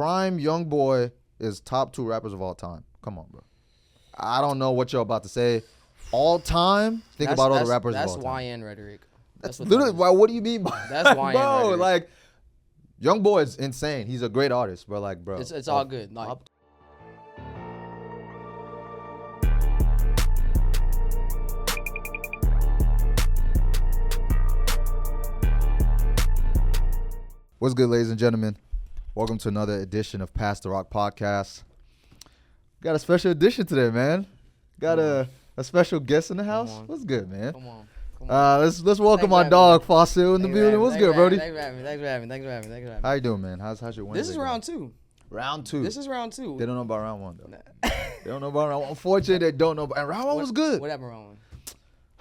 Prime Young Boy is top 2 rappers of all time. Come on, bro. I don't know what you're about to say. All time? Think about all the rappers of all time. That's YN rhetoric. That's literally, what do you mean by that's YN bro, rhetoric. Like, Young Boy is insane. He's a great artist, but like, bro. It's all good. Like, What's good, ladies and gentlemen? Welcome to another edition of Past the Rock Podcast. Got a special edition today, man. Got a special guest in the house. What's good, man? Come on. Let's welcome our dog Fossil in the building. What's good, Brody? Thanks for having me. How you doing, man? How's your Wednesday? This is round 2. Round 2. This is round 2. They don't know about round 1 though. They don't know about round 1. Unfortunately, they don't know. And round 1 was good. What happened round 1?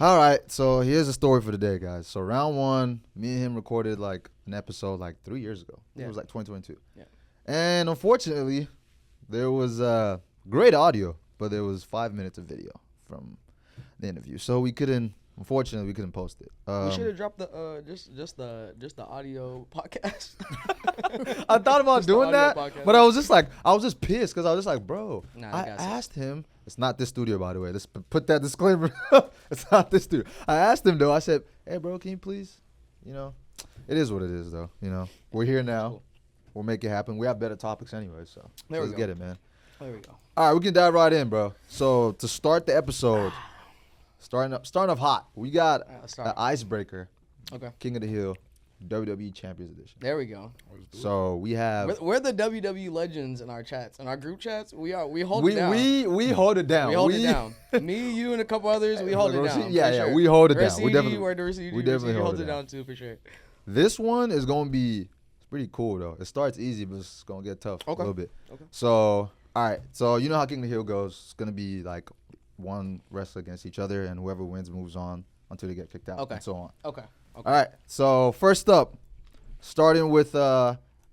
All right, so here's the story for the day, guys. So round 1, me and him recorded like an episode like 3 years ago. Yeah. It was like 2022. Yeah. And unfortunately, there was great audio, but there was 5 minutes of video from the interview. So unfortunately, we couldn't post it. We should have dropped the just the audio podcast. I thought about doing that, but I was just pissed because I was just like, bro, I asked him. It's not this studio, by the way. Let's put that disclaimer. It's not this studio. I asked him though. I said, hey, bro, can you please, it is what it is though. We're here now. Cool. We'll make it happen. We have better topics anyway, so let's get it, man. There we go. All right, we can dive right in, bro. So to start the episode, starting off hot, we got an icebreaker. Okay. King of the Hill, WWE Champions Edition. There we go. So we have. We're the WWE legends in our chats, in our group chats. We hold it down. We hold it down. We hold it down. Me, you, and a couple others. We hold it down. Yeah, we hold it down. We definitely hold it down too, for sure. This one is gonna be pretty cool though. It starts easy, but it's gonna get tough a little bit. Okay. So all right. So you know how King of the Hill goes. It's gonna be like one wrestler against each other, and whoever wins moves on until they get kicked out, and so on. Okay. All right. So first up, starting with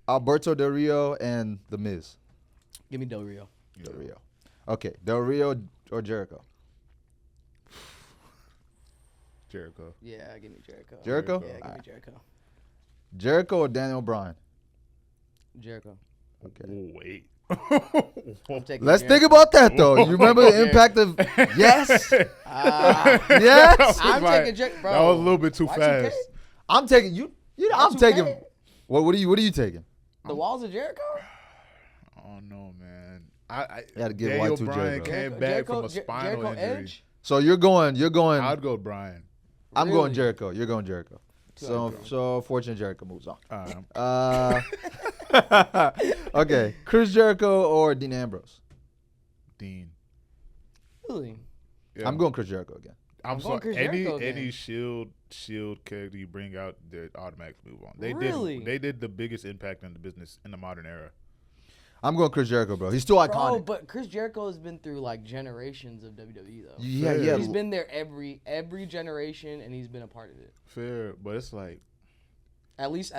Alberto Del Rio and The Miz. Give me Del Rio. Del Rio. Okay. Del Rio or Jericho? Jericho. Yeah, give me Jericho. Jericho? Yeah, give me Jericho. Jericho or Daniel Bryan? Jericho. Okay. Wait. Let's think about that though. You remember the impact of yes? Yes. I'm taking Jericho, bro. That was a little bit too fast. I'm taking you. I'm taking. What are you taking? The Walls of Jericho? Oh no, man. I had to give Daniel Y2J, Bryan bro. came back from a spinal injury. Edge? So you're going. I'd go Bryan. I'm going Jericho. You're going Jericho. So fortunate Jericho moves on. Okay, Chris Jericho or Dean Ambrose? Dean. Really? Yeah. I'm going Chris Jericho again. I'm sorry. Any Shield character you bring out, they automatically move on. They did the biggest impact on the business in the modern era. I'm going Chris Jericho, bro. He's still iconic. Bro, but Chris Jericho has been through like generations of WWE though. Yeah. He's been there every generation, and he's been a part of it. Fair, but it's like at least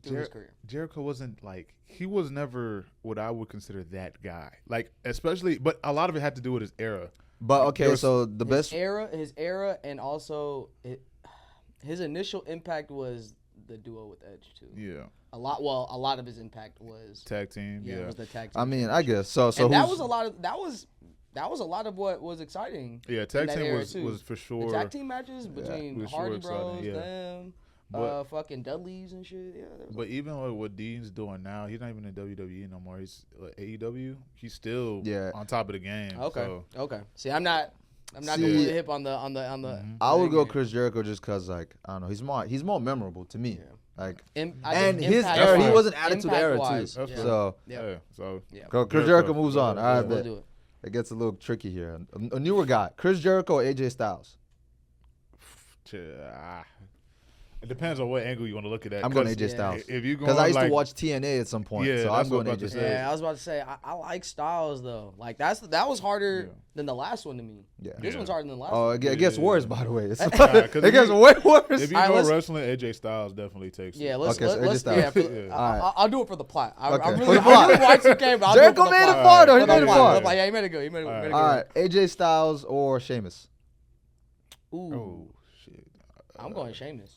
through his career. Jericho wasn't like, he was never what I would consider that guy. Like, especially, but a lot of it had to do with his era. But okay, so the best his era, and also his initial impact was the duo with Edge too. Yeah. A lot of his impact was tag team. Yeah, it was the tag team. I mean, I guess so. And that was a lot of what was exciting. Yeah, tag team was for sure. The tag team matches between Hardy Bros, them, fucking Dudleys and shit. Yeah. But even what Dean's doing now, he's not even in WWE no more. He's AEW. He's still on top of the game. Okay. Okay. See, I'm not completely hip on the. Mm-hmm. I would go Chris Jericho just because, like, I don't know, he's more memorable to me. Yeah. Like, and his era, he wasn't Attitude Era too. So Chris Jericho moves on. All right, bet. It gets a little tricky here. A newer guy, Chris Jericho or AJ Styles? It depends on what angle you want to look at that. I'm going AJ Styles. If you because I used to watch TNA at some point, so I'm going AJ Styles. Yeah, I was about to say I like Styles though. Like that was harder than the last one to me. Yeah, this one's harder than the last one. Oh, it gets worse, by the way. It gets way worse. If you know wrestling, AJ Styles definitely takes. Yeah, let's yeah. I'll do it for the plot. I really watch the game. Jericho made it far though. He made it far. Yeah, he made it good. All right, AJ Styles or Sheamus? Ooh, shit. I'm going Sheamus.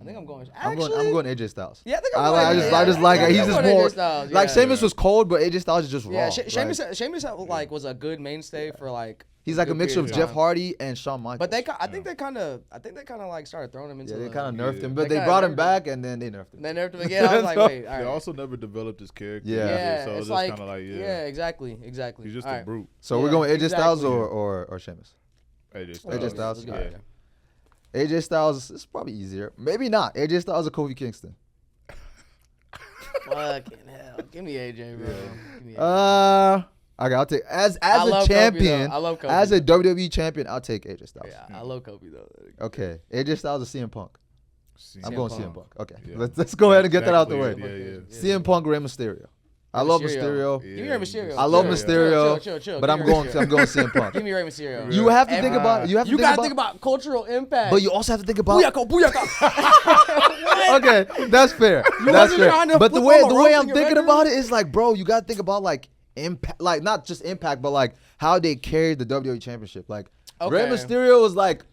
I think I'm going. I'm going AJ Styles. Yeah, I think I'm going. I just like he's just more Styles, like Sheamus was cold, but AJ Styles is just raw. Yeah, Sheamus like was a good mainstay for like. He's like a mixture of Jeff Hardy and Shawn Michaels. But I think they kind of like started throwing him into. Yeah, they kind of nerfed him, but they brought him back and then they nerfed him. They nerfed him again. I was like, wait, all right. They also never developed his character. Yeah, so it's like, kind of yeah, exactly. He's just a brute. So we're going AJ Styles or Sheamus. AJ Styles. Yeah. AJ Styles is probably easier. Maybe not. AJ Styles or Kofi Kingston. Fucking hell. Give me AJ, bro. Give me AJ. Okay, I'll take as a champion. I love Kobe. As a WWE champion, I'll take AJ Styles. Yeah, I love Kobe though. Okay, AJ Styles or CM Punk. I'm going CM Punk. Okay, yeah. let's go ahead and get that out the way. Yeah. CM Punk, Rey Mysterio. I love Mysterio. Give me Rey Mysterio. I love Mysterio. Chill. But I'm going CM Punk. Give me Rey Mysterio. You have to think about. You gotta think about cultural impact. But you also have to think about. Booyaka. Okay, that's fair. That's fair. But the way I'm thinking about it is like, bro, you gotta think about like impact, like not just impact, but like how they carried the WWE Championship. Like Rey Mysterio was like,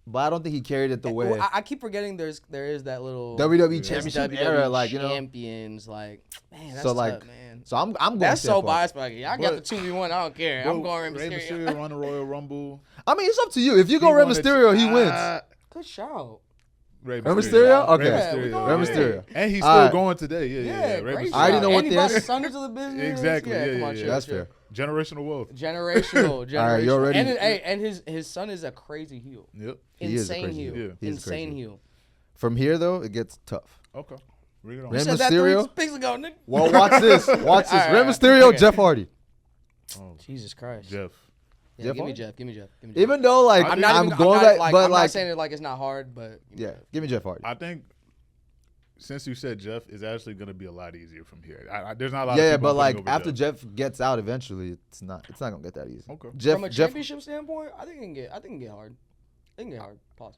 but I don't think he carried it the way. Well, I keep forgetting there is that little WWE Championship era, like champions, like man, that's so tough, like, man. So I'm going. That's so biased, but like, I got the 2v1. I don't care. I'm going Rey Mysterio won the Royal Rumble. I mean, it's up to you. If you go Rey Mysterio, he wins. Good shout. Rey Mysterio? Okay. Rey Mysterio. And he's still going today. Yeah. Rey Mysterio. I already know what this. This. Sons of the business. Exactly. Come on, That's fair. Generational wealth. Generational. All right, you're ready. And his son is a crazy heel. Yep. Insane heel. Insane heel. From here though, it gets tough. Okay. Bring it on. Rey Said that 3 Mysterio. weeks ago, nigga. Well, watch this. Watch this. Rey Mysterio, Jeff Hardy. Oh, Jesus Christ. Jeff. Yeah, give me Jeff. Even though like I'm not saying it like it's not hard, but yeah, give me Jeff Hardy. I think since you said Jeff, it's actually going to be a lot easier from here. There's not a lot. Yeah, of people but like after Jeff gets out, eventually it's not gonna get that easy. Okay. From a championship standpoint, I think it can get hard. I think it can get hard. Pause.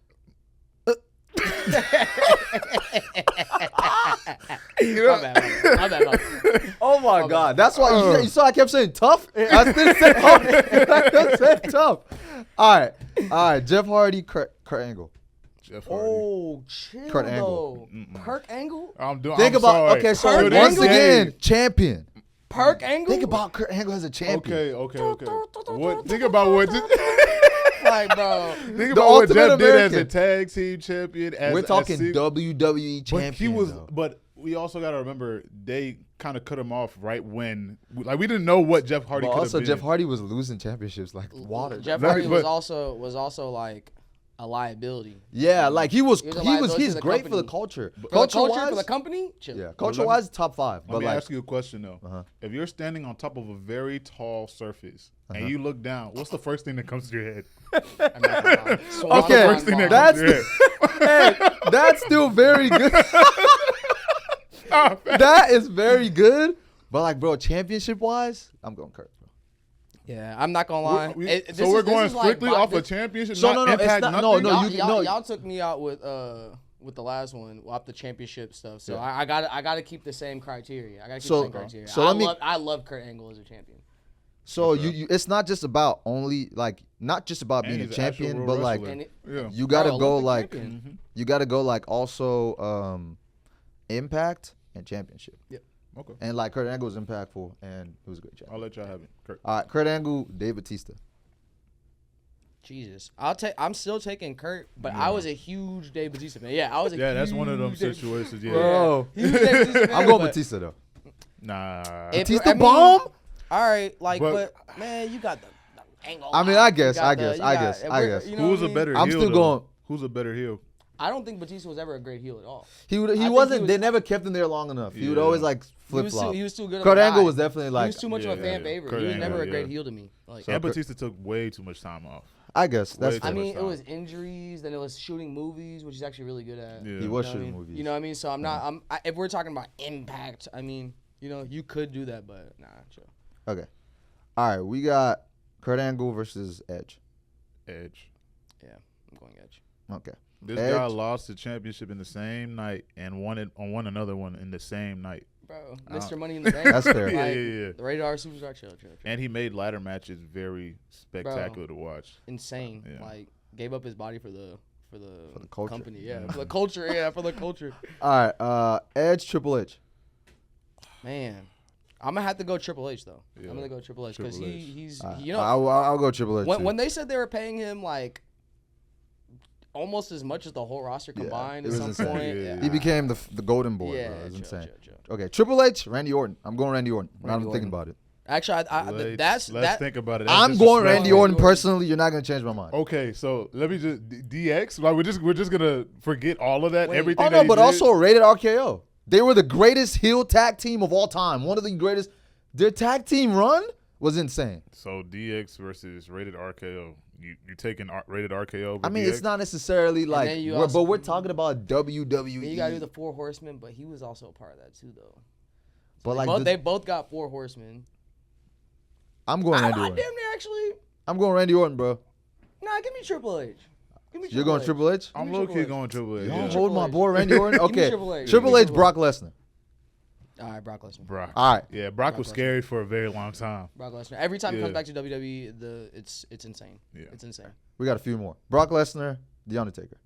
My bad. Oh my God, that's why you saw I kept saying tough. I didn't say hard. I kept saying tough. All right. Jeff Hardy, Kurt Angle. Jeff Hardy. Oh, chill. Kurt Angle. Perk Angle. Think about okay. So Kurt once Angle? again, champion. Perk Angle. Think about Kurt Angle as a champion. Okay. What? Think about what? Like, bro. Think about what Jeff did as a tag team champion. We're talking WWE champion. But we also got to remember they kind of cut him off right when, like, we didn't know what Jeff Hardy could have been. Also, Jeff Hardy was losing championships like water. Jeff Hardy was also like a liability. Yeah, like he's great for the culture. For the company? Chill. Yeah, culture-wise, top 5. Let me ask you a question, though. If you're standing on top of a very tall surface and you look down, what's the first thing that comes to your head? Okay, that's still very good. That is very good. But like, bro, championship-wise, I'm going Kurt. Yeah, I'm not gonna lie. We're going strictly off a championship. So no, y'all took me out with the last one off the championship stuff. So I gotta keep the same criteria. I gotta keep the same criteria. So I love Kurt Angle as a champion. So you it's not just about being a champion, but like you gotta go like you gotta go like also impact and championship. Yep. Okay. And like Kurt Angle was impactful and it was a great job. I'll let y'all have it. Kurt. All right, Kurt Angle, Dave Bautista. Jesus, I'm still taking Kurt, but I was a huge Dave Bautista fan. Yeah, I was. That's one of them situations. Yeah. Bro, I'm going Bautista though. Nah. Batista bomb. All right, but man, you got the angle. I mean, I guess. Who's a better heel? I'm still going. Who's a better heel? I don't think Batista was ever a great heel at all. He wasn't. They never kept him there long enough. He would always like flip flop. He was too good. Kurt Angle was definitely like. He was too much of a fan favorite. He was never a great heel to me. Like, and Batista took way too much time off. I guess that's. I mean, it was injuries, then it was shooting movies, which he's actually really good at. Yeah. He was shooting movies. You know what I mean? So I'm not. If we're talking about impact, I mean, you could do that, but nah, chill. Okay. All right, we got Kurt Angle versus Edge. Edge. Yeah, I'm going Edge. Okay. This guy lost the championship in the same night and won another one in the same night. Bro, Mr. Money in the Bank. That's fair. Yeah. The Rated R Superstar, chill. And he made ladder matches very spectacular to watch. Insane. Yeah. Like, gave up his body for the the culture. company. Yeah, for the culture. Yeah, for the culture. All right, Edge, Triple H. Man, I'm gonna have to go Triple H though. Yeah. I'm gonna go Triple H because he's you know. I'll go Triple H. When they said they were paying him like almost as much as the whole roster combined at some point, he became the golden boy. Yeah, bro. It was insane. True. Okay, Triple H, Randy Orton. I'm going Randy Orton. Now I'm thinking about it. Actually, let's think about it. I'm going Randy Orton personally. You're not gonna change my mind. Okay, so let me just DX. Like we're just gonna forget all of that. Wait. Everything. Oh no, but also rated RKO. They were the greatest heel tag team of all time. One of the greatest. Their tag team run was insane. So DX versus rated RKO. You taking rated RKO? I mean, DX? it's not necessarily like, but we're talking about WWE. You gotta do the 4 Horsemen, but he was also a part of that too, though. But they both got 4 Horsemen. I'm going Randy Orton. Damn near actually. I'm going Randy Orton, bro. Nah, give me Triple H. You're going Triple H? I'm low-key going Triple H. Y'all hold my boy Randy Orton? Okay. Triple H, Brock Lesnar. All right, Brock Lesnar. All right. Yeah, Brock was scary for a very long time. Brock Lesnar. Every time he comes back to WWE, it's insane. Yeah. It's insane. We got a few more. Brock Lesnar, The Undertaker.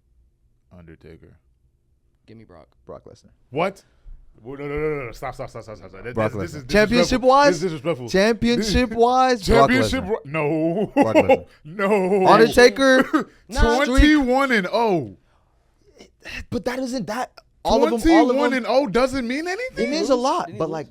Give me Brock. Brock Lesnar. What? No. Stop. This is championship-wise? This is disrespectful. Championship-wise? No. Brock Lesnar. No. Undertaker, 21-0. But that isn't that. 21-0 doesn't mean anything. It means a lot, but like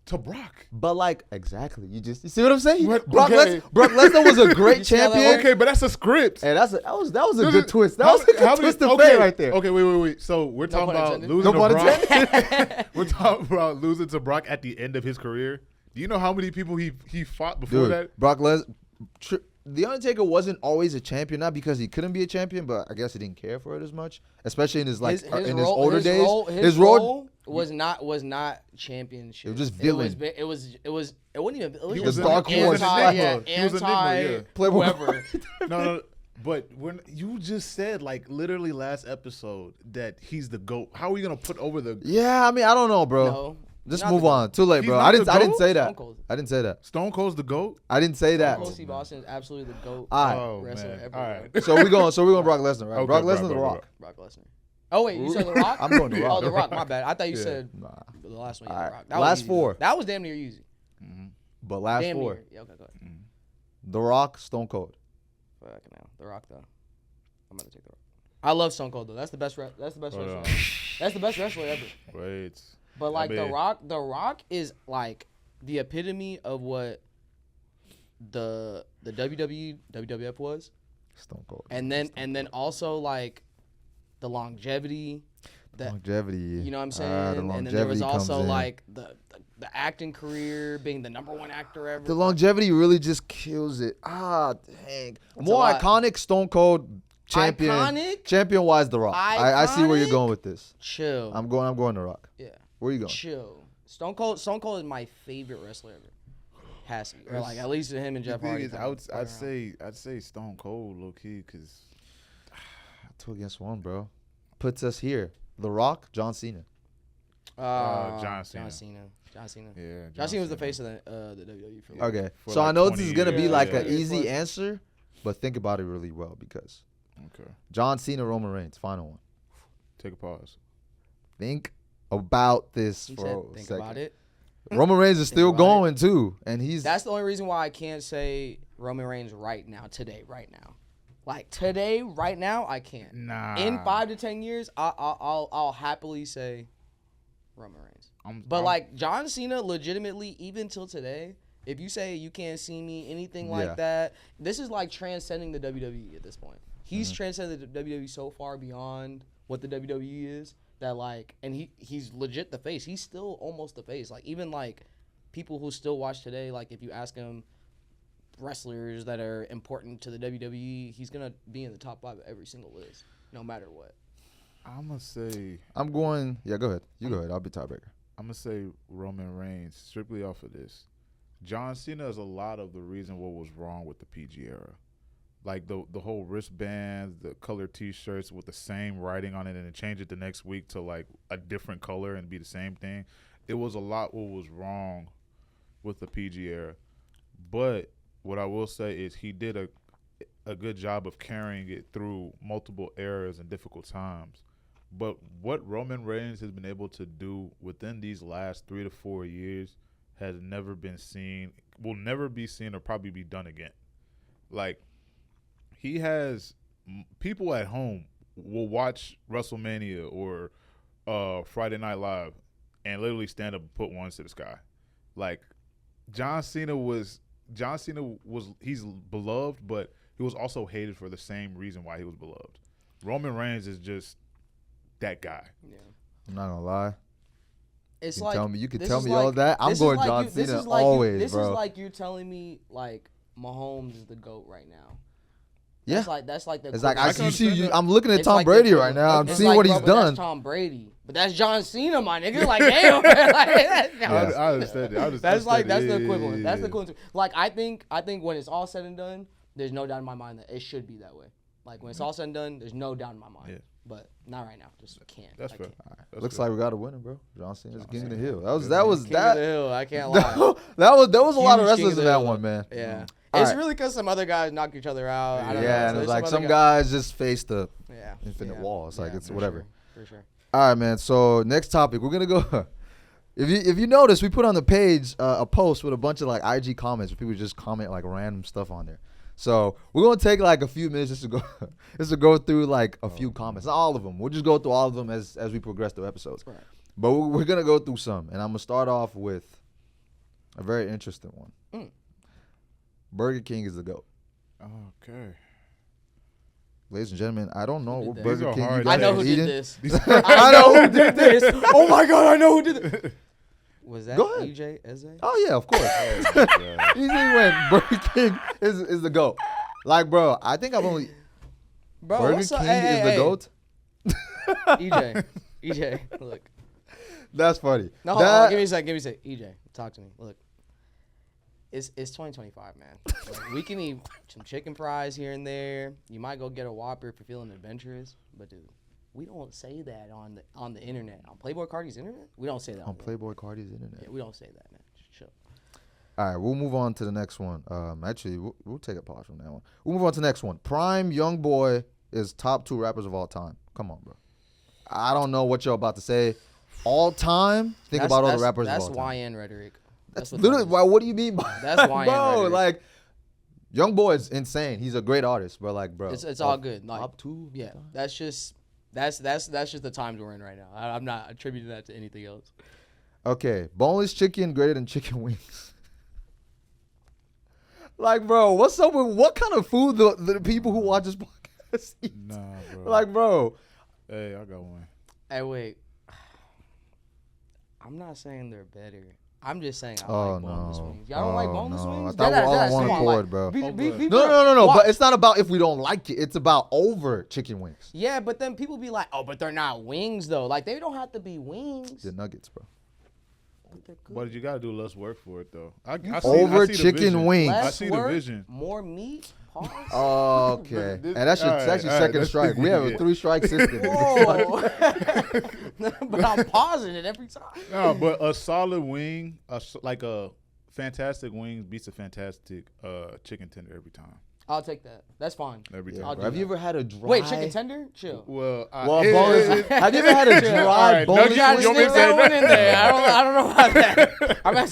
to Brock. But like exactly, you see what I'm saying? What? Brock Lesnar was a great champion. Okay, but that's a script. Hey, that was a good twist. That was a good twist of fate right there. Okay, wait. So we're talking about losing to Brock. We're talking about losing to Brock at the end of his career. Do you know how many people he fought before that? Brock Lesnar. The Undertaker wasn't always a champion, not because he couldn't be a champion, but I guess he didn't care for it as much, especially in his his older days. His role was not championship. It was just villain. It wasn't even. It was just dark horse. Anti whoever. No. But when you just said like literally last episode that he's the GOAT, how are we gonna put over the? Yeah, I mean I don't know, bro. No. Just move on. Too late, bro. I didn't say that. I didn't say that. Stone Cold's the GOAT? I didn't say that. Stone Cold Steve Austin is absolutely the GOAT wrestler ever. All right. So we're going Brock Lesnar, right? Okay, Brock Lesnar, The Rock. Brock Lesnar. Oh wait, you said The Rock? I'm going The Rock. Oh, The Rock. My bad. I thought you said the last one. Yeah, The Rock. That last 4. That was damn near easy. Mm-hmm. But last damn 4. Near. Yeah, okay, go ahead. Mm-hmm. The Rock, Stone Cold. Fuck now, The Rock though. I'm gonna take The Rock. I love Stone Cold though. That's the best wrestler. That's the best wrestler ever. Wait. But like The Rock is like the epitome of what the WWF was. Stone Cold. And then also like the longevity. Longevity. You know what I'm saying? And then there was also like the acting career, being the #1 actor ever. The longevity really just kills it. Dang. More iconic, Stone Cold. Champion-wise, The Rock. I see where you're going with this. Chill. I'm going The Rock. Yeah. Where are you going? Chill. Stone Cold is my favorite wrestler ever. Has to be. Or like at least him and Jeff Hardy. I'd say Stone Cold low key because 2 against 1, bro. Puts us here. The Rock, John Cena. John Cena. Yeah. John Cena was the face of the WWE for okay. So I know this is gonna be like an easy answer, but think about it really well because. Okay. John Cena, Roman Reigns, final one. Take a pause. Think about this for a think second. About it. Roman Reigns is still going too, and That's the only reason why I can't say Roman Reigns right now, right now. Like today, right now, I can't. Nah. In 5 to 10 years, I'll happily say Roman Reigns. But like John Cena, legitimately, even till today, if you say you can't see me, anything like that, this is like transcending the WWE at this point. He's transcended the WWE so far beyond what the WWE is that like, and he's legit the face. He's still almost the face. Like even like people who still watch today, like if you ask him wrestlers that are important to the WWE, he's gonna be in the top 5 of every single list, no matter what. I'm gonna say. I'm going. Yeah, go ahead. You go ahead. I'll be tiebreaker. I'm gonna say Roman Reigns strictly off of this. John Cena is a lot of the reason what was wrong with the PG era. Like the whole wristbands, the colored T-shirts with the same writing on it, and then change it the next week to like a different color and be the same thing. It was a lot what was wrong with the PG era. But what I will say is he did a good job of carrying it through multiple eras and difficult times. But what Roman Reigns has been able to do within these last 3 to 4 years has never been seen, will never be seen, or probably be done again. Like, he has people at home will watch WrestleMania or Friday Night Live and literally stand up and put ones to the sky. Like, John Cena was he's beloved, but he was also hated for the same reason why he was beloved. Roman Reigns is just that guy. Yeah. I'm not gonna lie. It's you like tell me you can tell me all that. I'm going John Cena always, this bro. This is like you're telling me like Mahomes is the GOAT right now. Yeah, that's like the. It's like I'm looking at Tom Brady right now. I'm seeing like, what he's done. That's Tom Brady, but that's John Cena, my nigga. Like damn, I understand it. That's the equivalent. That's the equivalent. Like I think when it's all said and done, there's no doubt in my mind that it should be that way. Like when it's all said and done, there's no doubt in my mind. Yeah. But not right now. Just can't. That's fair. Right. Looks like we got a winner, bro. John Cena's King of the Hill. King of the Hill. I can't lie. that was a lot of wrestlers in that one, man. Yeah. It's really because some other guys knock each other out. I don't know. And it's like some guys just face the infinite wall. It's like it's whatever. For sure. All right, man. So next topic, we're gonna go. If you notice, we put on the page a post with a bunch of like IG comments where people just comment like random stuff on there. So we're gonna take like a few minutes just to go through like a few comments, not all of them. We'll just go through all of them as we progress through episodes. Right. But we're gonna go through some, and I'm gonna start off with a very interesting one. Burger King is the GOAT. Okay. Ladies and gentlemen, I don't know what Burger King you guys I know who eating. did this. I know who did this. Oh my God, I know who did this. Was that EJ Eze? Oh yeah, of course. Easily went. Burger King is the GOAT. Like, bro, I think I've only. Bro, Burger King is the GOAT. EJ, look. That's funny. No, hold on, give me a sec. EJ, talk to me. Look. It's 2025, man. Like, we can eat some chicken fries here and there. You might go get a Whopper if you're feeling adventurous. But dude, we don't say that on the internet. On Playboi Carti's internet, we don't say that. On Playboi Carti's internet. Yeah, we don't say that, man. Chill. All right, we'll move on to the next one. Actually, we'll take a pause from that one. We'll move on to the next one. Prime Youngboy is top 2 rappers of all time. Come on, bro. I don't know what you're about to say. All time? Think about all the rappers of all time. That's YN rhetoric. That's literally why. What do you mean by that's YN bro? rhetoric. Like, Youngboy is insane. He's a great artist, but like, bro, it's all good. Like, top 2. Yeah, that's just the times we're in right now. I'm not attributing that to anything else. Okay, boneless chicken greater than chicken wings. Like, bro, what's up with what kind of food the people who watch this podcast eat? Nah, bro. Like, bro. Hey, I got one. Hey, wait. I'm not saying they're better. I'm just saying I like boneless wings. Y'all don't like boneless wings? I thought we're all on one accord, bro. No. But it's not about if we don't like it. It's about over chicken wings. Yeah, but then people be like, oh, but they're not wings, though. Like, they don't have to be wings. They're nuggets, bro. But you got to do less work for it, though. I see chicken wings. Less I see the vision. More meat? Okay. And that's your second strike. We have a 3-strike system. Whoa. But I'm pausing it every time. No, but a solid wing, like a fantastic wing beats a fantastic chicken tender every time. I'll take that. That's fine. Every time. Have you ever had a dry... Wait, chicken tender? Chill. Well, boneless... Have you ever had a dry boneless... You got to sneak that one in there. I don't know about that. I've had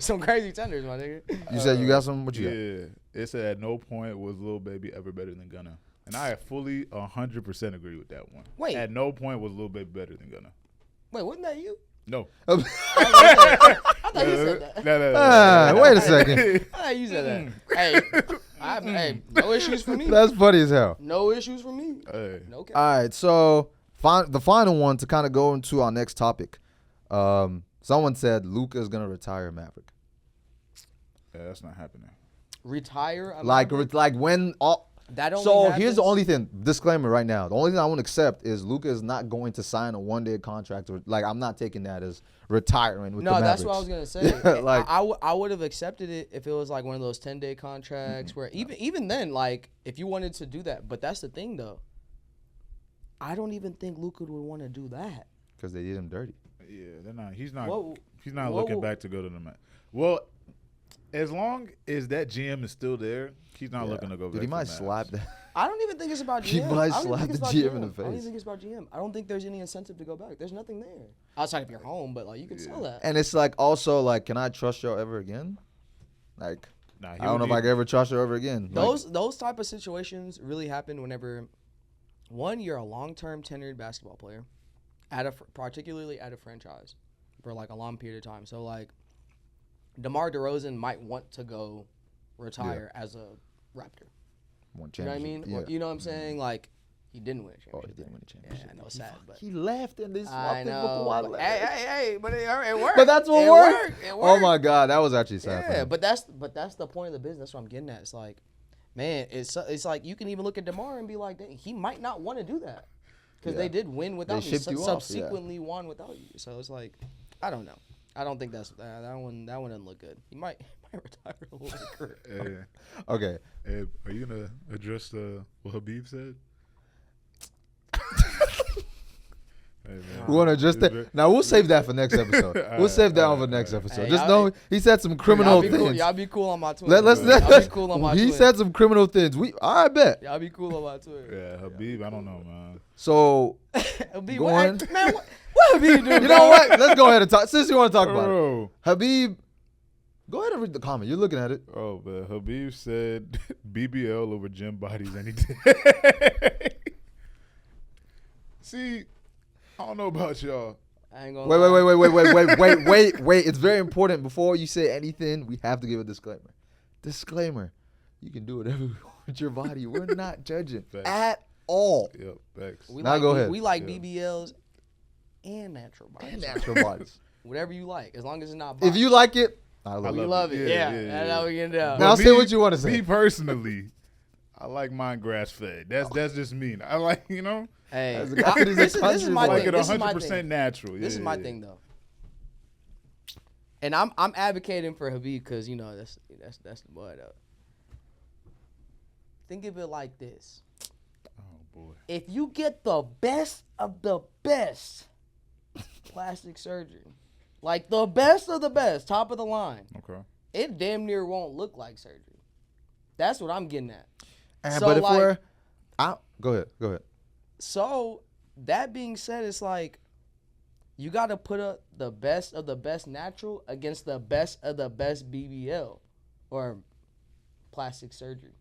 some crazy tenders, my nigga. You said you got some? What you got? Yeah. It said at no point was Lil Baby ever better than Gunna. And I fully 100% agree with that one. Wait. At no point was Lil Baby better than Gunna. Wait, wasn't that you? No. I thought you said that. No. Wait a second. I thought you said that. Hey, no issues for me. That's funny as hell. No issues for me. Hey. No cap. All right, so the final one to kind of go into our next topic. Someone said Luka's going to retire Maverick. Yeah, that's not happening. Retire? Like when all... That only so happens? here's the only thing, disclaimer right now. The only thing I won't accept is Luka is not going to sign a one-day contract. Like, I'm not taking that as retiring with the Mavericks. That's what I was going to say. Like, I would have accepted it if it was like one of those 10-day contracts where even then, like, if you wanted to do that. But that's the thing, though. I don't even think Luka would want to do that. Because they did him dirty. Yeah, they're not. He's not looking back to go to the Met. Well, As long as that GM is still there, he's not looking to go back. Dude, he might slap that. I don't even think it's about GM. He might slap the GM in the face. I don't even think it's about GM. I don't think there's any incentive to go back. There's nothing there. Outside of your home, but like you can sell that. And it's like also like, can I trust y'all ever again? Like, I don't know if I can ever trust you ever again. Those type of situations really happen whenever, one, you're a long-term tenured basketball player, particularly at a franchise, for like a long period of time. So like, DeMar DeRozan might want to go retire as a Raptor. You know what I mean? Yeah. You know what I'm saying? Like, he didn't win a championship. Oh, he didn't win a championship. Yeah, I know, sad, but he left and they I swapped him know. with Hey, but it worked. But that's what worked. It worked. Oh my God, that was actually sad. Yeah, but that's the point of the business. That's what I'm getting at. It's like, man, it's like you can even look at DeMar and be like, dang, he might not want to do that because they did win without you. Subsequently won without you. So it's like, I don't know. I don't think that one doesn't look good. He might retire a little bit. Okay. Are you gonna address what Habib said? We want to address that. Now we'll save that for next episode. We'll save that one for next episode. Just know he said some criminal things. Y'all be cool on my Twitter. Let's be cool on my Twitter. He said some criminal things. I bet. Y'all be cool on my Twitter. Yeah, Habib. I don't know, man. So Habib, going. Man, what Habib do? You know what? Let's go ahead and talk. Since you want to talk about it, Habib. Go ahead and read the comment. You're looking at it. Oh, but Habib said BBL over gym bodies any day. See, I don't know about y'all. I ain't gonna wait. It's very important. Before you say anything, we have to give a disclaimer. Disclaimer. You can do whatever you want with your body. We're not judging at all. Yep, facts. Go ahead. We like BBLs and natural bodies. Whatever you like, as long as it's not body. If you like it, I love it. Yeah. That's how we get down. Now say what you want to say. Me personally, I like mine grass fed. That's just me. I like, you know. Hey, this is my thing. This is 100% natural. This is my thing though. And I'm advocating for Habib because you know that's the boy though. Think of it like this. Oh boy. If you get the best of the best plastic surgery, like the best of the best, top of the line. Okay. It damn near won't look like surgery. That's what I'm getting at. But if go ahead. So that being said, it's like you got to put up the best of the best natural against the best of the best BBL or plastic surgery.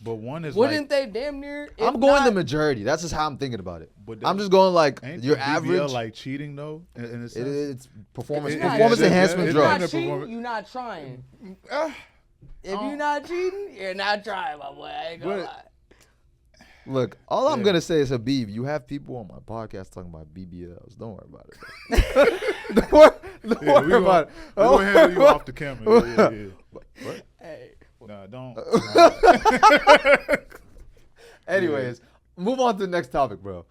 But one is wouldn't they damn near? I'm going the majority. That's just how I'm thinking about it. But I'm just going like your average. BBL like cheating though, in a sense? It's performance enhancement drugs. You're not trying. If you're not cheating, you're not trying, my boy. I ain't gonna lie. Look, all I'm gonna say is Habib. You have people on my podcast talking about BBLs. Don't worry about it. Don't worry about it. We're gonna handle you off the camera. Yeah. What? Hey. Nah, don't. Anyways, move on to the next topic, bro.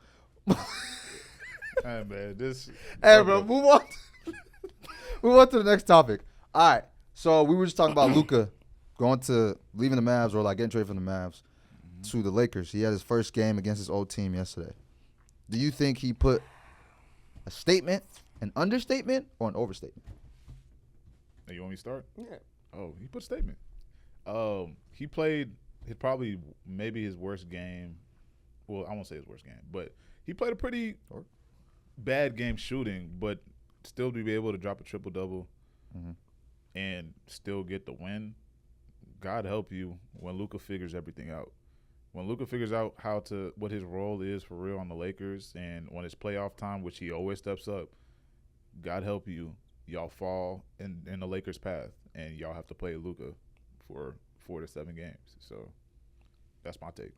Hey man, move on. Move on to the next topic. All right. So we were just talking about Luka leaving the Mavs or like getting traded from the Mavs to the Lakers. He had his first game against his old team yesterday. Do you think he put a statement, an understatement, or an overstatement? Hey, you want me to start? Yeah. Oh, he put a statement. He played maybe his worst game. Well, I won't say his worst game, but he played a pretty bad game shooting, but still to be able to drop a triple-double and still get the win. God help you when Luka figures everything out. When Luka figures out what his role is for real on the Lakers, and when it's playoff time, which he always steps up, God help you, y'all fall in the Lakers' path, and y'all have to play Luka for 4 to 7 games. So that's my take.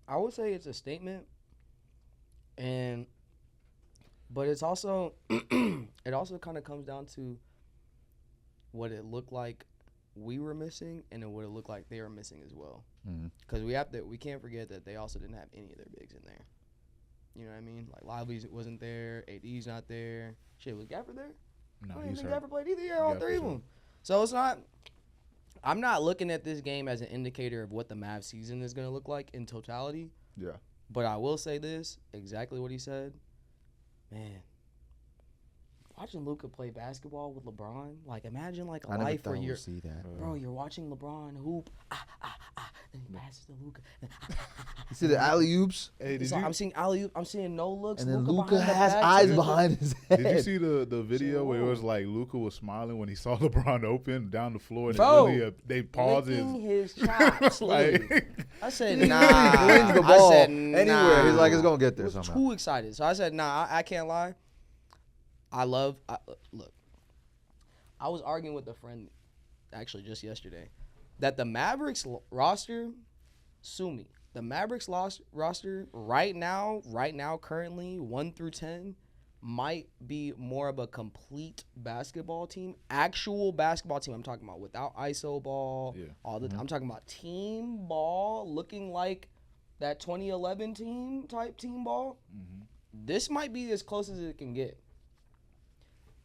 I would say it's a statement, but it's also it also kind of comes down to what it looked like we were missing, and then what it looked like they were missing as well. Because we can't forget that they also didn't have any of their bigs in there. You know what I mean? Like Lively wasn't there, AD's not there. Shit, was Gaffer there? No, I don't think Gaffer played either. Yeah, all three of them. So it's not. I'm not looking at this game as an indicator of what the Mavs season is going to look like in totality. Yeah. But I will say this, exactly what he said. Man, watching Luka play basketball with LeBron, like imagine like a I never life thought where we'd you're, see that. bro, you're watching LeBron hoop, then he passes to Luka. You see the alley oops, Hey, I'm seeing alley-oop, I'm seeing no looks. and then Luka Luka has eyes behind his head. Did you see the video where it was like Luka was smiling when he saw LeBron open down the floor, and Bro, they paused licking his chops. like, I said, He nah. flings the ball I said, anywhere. nah. He's like, it's gonna get there I was somehow. too excited. So I said, nah, I can't lie. Look, I was arguing with a friend actually just yesterday that the Mavericks roster, sue me. The Mavericks roster right now, currently 1 through 10, might be more of a complete basketball team, actual basketball team. I'm talking about without ISO ball, I'm talking about team ball, looking like that 2011 team ball. This might be as close as it can get.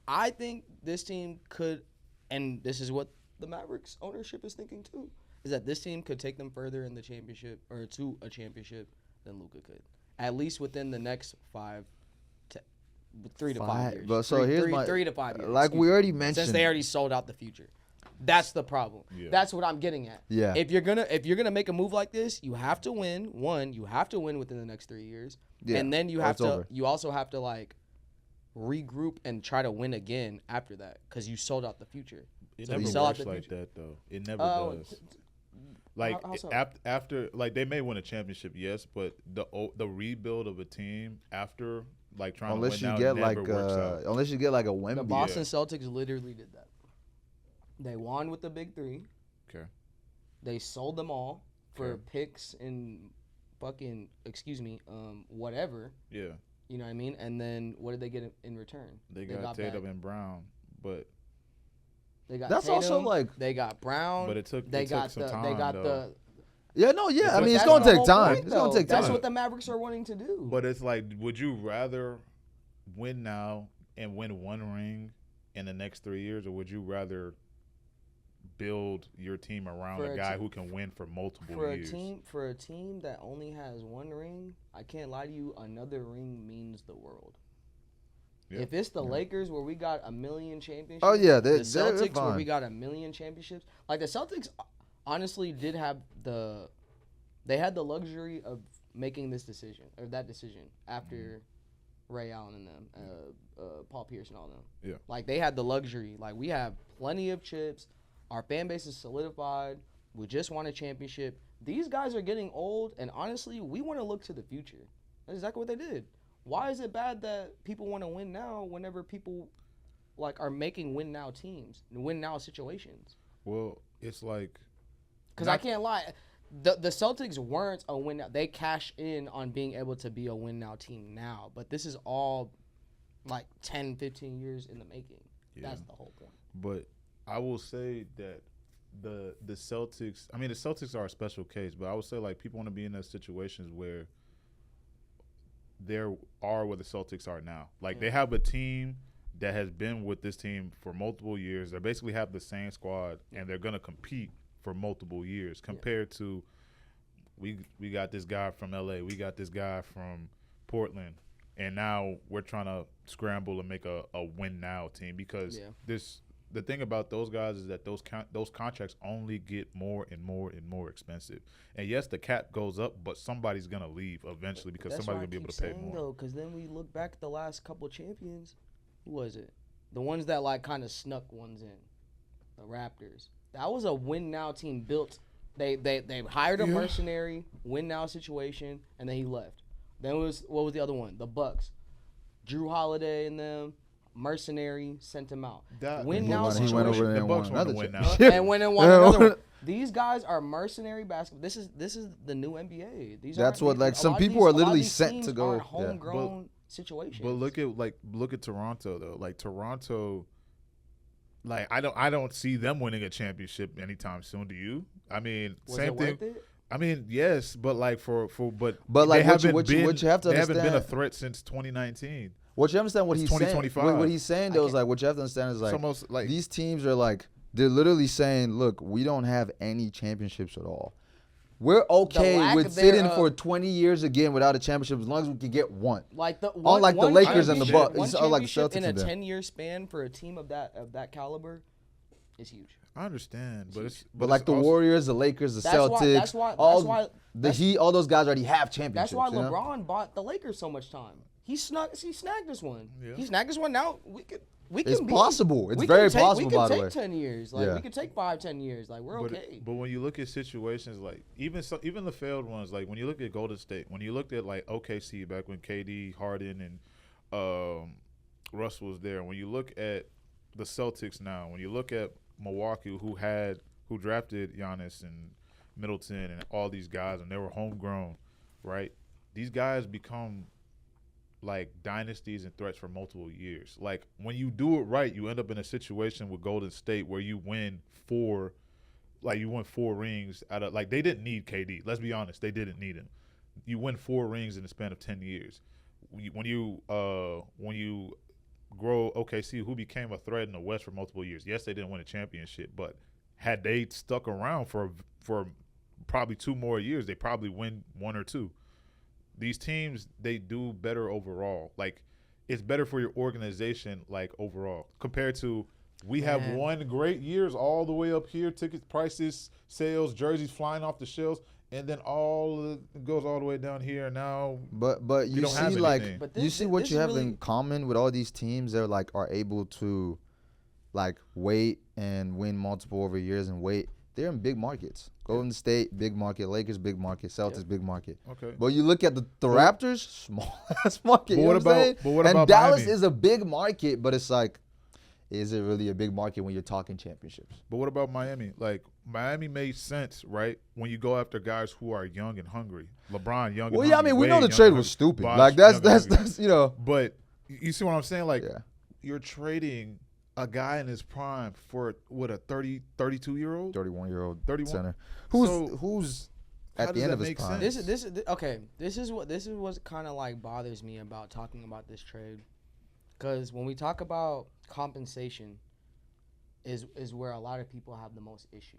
I think this team could, and this is what the Mavericks ownership is thinking too, is that this team could take them further in the championship or to a championship than Luka could, at least within the next 3 to 5 years. But so here's 3 to 5 years. Like we already mentioned, since they already sold out the future. That's the problem. Yeah. That's what I'm getting at. Yeah. If you're gonna make a move like this, you have to win. One, you have to win within the next 3 years, and then you also have to like regroup and try to win again after that because you sold out the future. It never works like that though. It never does. Like after, like they may win a championship, yes, but the rebuild of a team after like trying to win now never works out. Unless you get like a Wemby. The Boston Celtics literally did that. They won with the big three. Okay. They sold them all for picks and fucking whatever. Yeah. You know what I mean? And then what did they get in return? They got Tatum and Brown, but they got that's Tatum, also like they got Brown. But it took some time. They got though. Yeah, no, yeah. I mean, it's gonna take time. It's gonna take time. That's what the Mavericks are wanting to do. But it's like, would you rather win now and win one ring in the next 3 years, or would you rather build your team around a guy who can win for multiple years? For a team that only has one ring, I can't lie to you, another ring means the world. Yeah. If it's the Lakers where we got 1 million championships, the Celtics where we got 1 million championships, like the Celtics honestly they had the luxury of making this decision or that decision after Ray Allen and them, Paul Pierce and all them. Yeah. Like they had the luxury. Like we have plenty of chips. Our fan base is solidified. We just won a championship. These guys are getting old, and honestly, we want to look to the future. That's exactly what they did. Why is it bad that people want to win now whenever people like are making win now teams, win now situations? Well, it's like because I can't lie, the Celtics weren't a win now. They cashed in on being able to be a win now team now, but this is all like 10, 15 years in the making. Yeah. That's the whole point. But I will say that the Celtics, I mean, the Celtics are a special case, but I would say like people want to be in those situations where there are where the Celtics are now. Like they have a team that has been with this team for multiple years. They basically have the same squad, and they're going to compete for multiple years compared to we got this guy from LA, we got this guy from Portland, and now we're trying to scramble and make a win now team because the thing about those guys is that those contracts only get more and more and more expensive. And yes, the cap goes up, but somebody's gonna leave eventually because somebody's gonna be able to pay more. Though, because then we look back at the last couple of champions. Who was it? The ones that like kind of snuck ones in. The Raptors. That was a win now team built. They hired a mercenary win now situation, and then he left. Then what was the other one? The Bucks. Drew Holiday and them. Mercenary sent him out. Win now situation. He went over there and won another win now. And went and won another one. These guys are mercenary basketball. This is the new NBA. That's what like some people are literally sent to go. Homegrown situations. But look at Toronto though. Like Toronto, like I don't see them winning a championship anytime soon. Do you? I mean, same thing. I mean, yes, but like but like they haven't what you have to understand, they haven't been a threat since 2019. What you understand what he's saying? What he's saying though is like what you have to understand is like, almost like these teams are like they're literally saying, look, we don't have any championships at all. we're okay with sitting for 20 years again without a championship as long as we can get one. Like the unlike the Lakers and the Bucks, one like the championship Celtics in a and them. 10-year span for a team of that caliber is huge. I understand, but like the Warriors, the Lakers, the Celtics, the Heat, all those guys already have championships. That's why LeBron bought the Lakers so much time. He snagged this one. Yeah. He snagged this one. Now it's possible. It's very possible. We by can the way, take 10 years. Like we can take 5-10 years. Like we're okay. But when you look at situations like even the failed ones, like when you look at Golden State, when you looked at like OKC back when KD, Harden, and Russ was there. When you look at the Celtics now, when you look at Milwaukee, who drafted Giannis and Middleton and all these guys, and they were homegrown, right? These guys become like dynasties and threats for multiple years. Like when you do it right, you end up in a situation with Golden State where you win four rings out of, like, they didn't need KD. Let's be honest, they didn't need him. You win 4 rings in the span of 10 years. When you grow OKC, who became a threat in the West for multiple years. Yes, they didn't win a championship, but had they stuck around for probably 2 more years, they probably win 1 or 2. These teams, they do better overall. Like, it's better for your organization, like, overall, compared to we have won great years all the way up here, ticket prices, sales, jerseys flying off the shelves, and then it goes all the way down here. And now, but you see, like, you see what you have in common with all these teams. They're like are able to, like, wait and win multiple over years and wait. They're in big markets. Golden State, big market. Lakers, big market. Celtics, big market. Okay. But you look at the Raptors, small ass market. But what about Dallas Miami? Is a big market, but it's like, is it really a big market when you're talking championships? But what about Miami? Like, Miami made sense, right? When you go after guys who are young and hungry. LeBron, young and hungry. Well, yeah, I mean, we know the trade was stupid. Like, that's you know. But you see what I'm saying? Like, you're trading a guy in his prime for what, a 32-year-old, 31-year-old center who's at the end of his prime. This is what kind of like bothers me about talking about this trade, because when we talk about compensation, is where a lot of people have the most issue.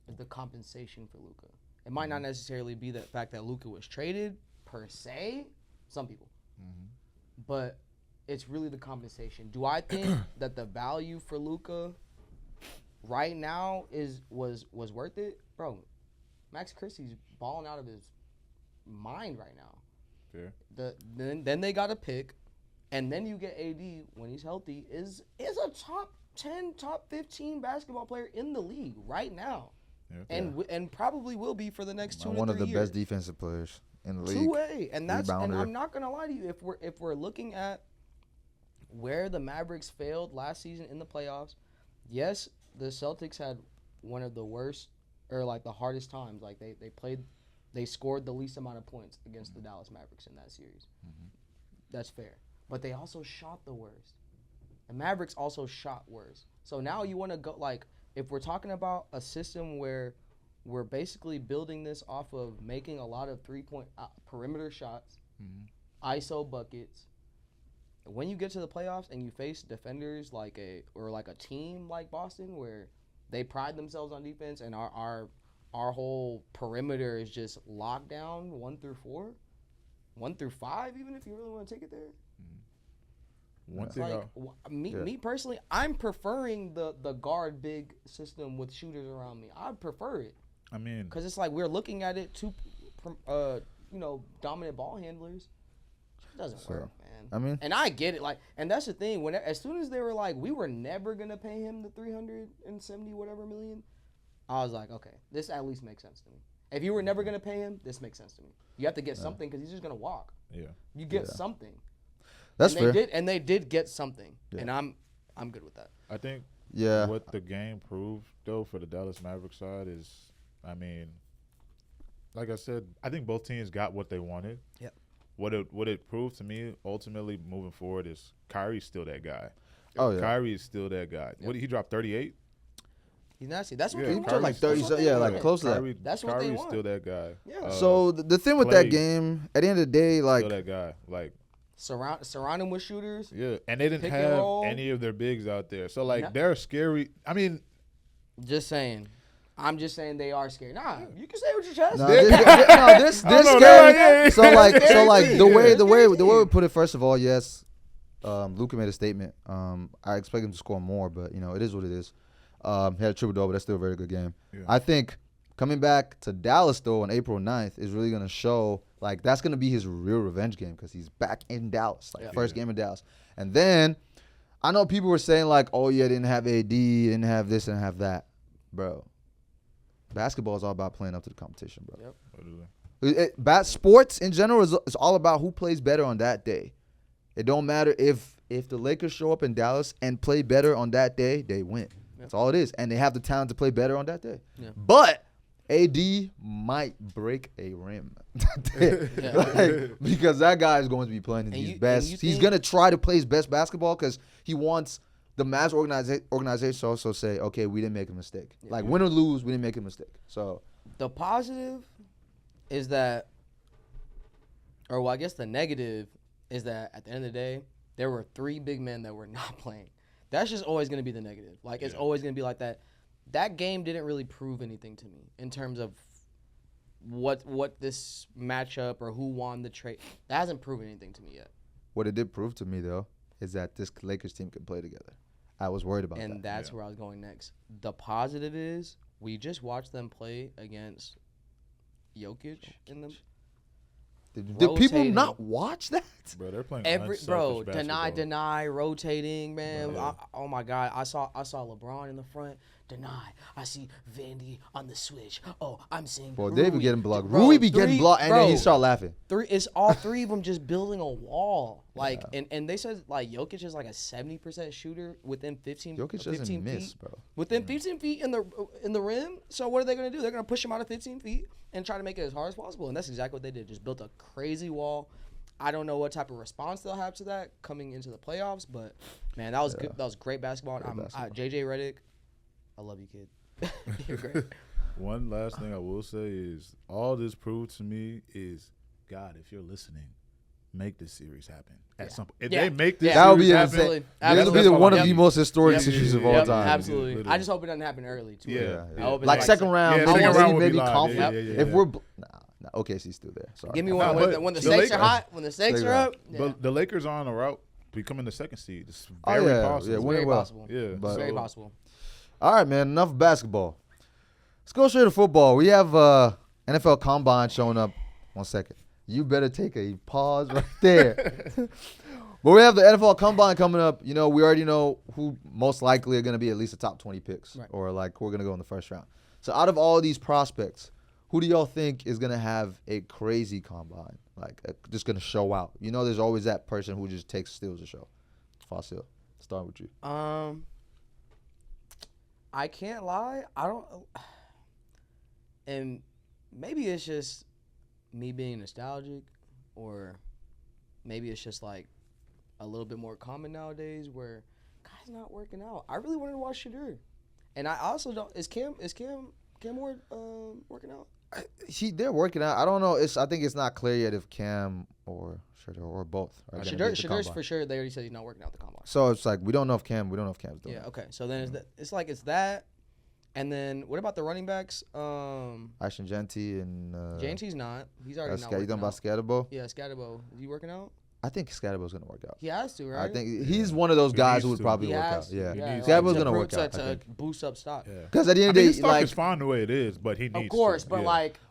Is the compensation for Luka. It might not necessarily be the fact that Luka was traded per se. Some people, but it's really the compensation. Do I think that the value for Luka right now was worth it? Bro, Max Christie's balling out of his mind right now. Fair. Then they got a pick, and then you get AD when he's healthy is a top 10, top 15 basketball player in the league right now. Yeah. And probably will be for the next 2 to 3 years. One of the best defensive players in the league. 2-way. And I'm not gonna lie to you, if we're looking at where the Mavericks failed last season in the playoffs, yes, the Celtics had one of the worst, or like the hardest times. Like they scored the least amount of points against the Dallas Mavericks in that series. That's fair. But they also shot the worst. The Mavericks also shot worse. So now you want to go, like, if we're talking about a system where we're basically building this off of making a lot of 3-point perimeter shots, ISO buckets. When you get to the playoffs and you face defenders like a team like Boston, where they pride themselves on defense, and our whole perimeter is just locked down 1 through 4, 1 through 5, even if you really want to take it there. Me personally, I'm preferring the guard big system with shooters around me. I prefer it. I mean, because it's like we're looking at it dominant ball handlers. It doesn't work, man. I mean, and I get it. Like, and that's the thing. As soon as they were like, we were never gonna pay him the $370 whatever million, I was like, okay, this at least makes sense to me. If you were never gonna pay him, this makes sense to me. You have to get something because he's just gonna walk. Yeah, you get something. That's fair. They did get something, and I'm good with that. I think Yeah. What the game proved, though, for the Dallas Mavericks side is, I mean, like I said, I think both teams got what they wanted. Yep. What it proved to me, ultimately, moving forward, is Kyrie's still that guy. Oh, yeah. Kyrie is still that guy. Yep. What did he drop, 38? He's nasty. That's what he they want. dropped like 30, yeah, like close to that. That's what they want. Kyrie's still that guy. Yeah. So the thing with that game, at the end of the day, like, still that guy. Like, surround him with shooters. Yeah, and they didn't have any of their bigs out there. So, like, they're scary. I mean, just saying. I'm just saying they are scary. Nah, you can say it with your chest. No, this scary. So like the way we put it. First of all, yes, Luka made a statement. I expect him to score more, but it is what it is. He had a triple double. That's still a very good game. Yeah. I think coming back to Dallas though on April 9th is really gonna show like that's gonna be his real revenge game because he's back in Dallas, first game in Dallas. And then I know people were saying like, oh yeah, didn't have AD, didn't have this, and have that, bro. Basketball is all about playing up to the competition, bro. Yep. Sports in general is all about who plays better on that day. It don't matter if the Lakers show up in Dallas and play better on that day, they win. Yep. That's all it is. And they have the talent to play better on that day. Yeah. But AD might break a rim because that guy is going to be playing his best. He's going to try to play his best basketball because he wants the Mavs organization to also say, okay, we didn't make a mistake. Yeah. Like, win or lose, we didn't make a mistake. So the positive is that, or well, I guess the negative is that at the end of the day, there were 3 big men that were not playing. That's just always going to be the negative. Like, it's always going to be like that. That game didn't really prove anything to me in terms of what this matchup or who won the trade. That hasn't proven anything to me yet. What it did prove to me, though, is that this Lakers team can play together. I was worried about that. And that's where I was going next. The positive is we just watched them play against Jokic in the Did people not watch that? Bro, they're playing deny, rotating, man. Yeah. Oh my God, I saw LeBron in the front. Deny. I see Vandy on the switch. Oh, I'm seeing. Well, they be getting blocked. Rui be getting blocked, and then he start laughing. It's all 3 of them just building a wall. Like, and they said like Jokic is like a 70% shooter within 15. Jokic doesn't miss, bro. Within 15 feet in the rim. So what are they gonna do? They're gonna push him out of 15 feet and try to make it as hard as possible. And that's exactly what they did. Just built a crazy wall. I don't know what type of response they'll have to that coming into the playoffs, but man, that was good. That was great basketball. JJ Redick, I love you, kid. You're great. One last thing I will say is all this proved to me is, God, if you're listening, make this series happen at some point. If they make this that would series be happen, this will be one of the most historic series of all time. Absolutely. Literally. I just hope it doesn't happen early, too. Yeah. I hope like second round. Second round maybe live. confident. If we're OKC's still there. Sorry. Give me one when the stakes are hot, when the stakes are up. But the Lakers are on the route becoming the second seed. It's very possible. Yeah, very possible. Yeah, it's very possible. All right, man. Enough basketball. Let's go straight to football. We have NFL Combine showing up. 1 second. You better take a pause right there. But we have the NFL Combine coming up. We already know who most likely are going to be at least the top 20 picks, right, or like who are going to go in the first round. So out of all these prospects, who do y'all think is going to have a crazy combine? Like, just going to show out? There's always that person who just steals the show. Fossil, start with you. I can't lie. I don't. And maybe it's just me being nostalgic, or maybe it's just like a little bit more common nowadays where guys not working out. I really wanted to watch Shadur. And I also don't. Is Cam Ward working out? They're working out. I don't know. I think it's not clear yet if Cam or Shadur or both. Shadur's for sure. They already said he's not working out the combine. So it's like we don't know if Cam's doing it. Yeah. Okay. So then it's that, and then what about the running backs? Ashton Genty and. Genty's not. He's already not. You talking about Scatterbo? Yeah, Scatterbo. Is he working out? I think Scatterbo's gonna work out. He has to, right? I think he's one of those guys who would probably work out. Yeah, Scatterbo's gonna work out. To boost up stock. Because at the end of the day, his stock is fine the way it is, but he needs. Of course, to.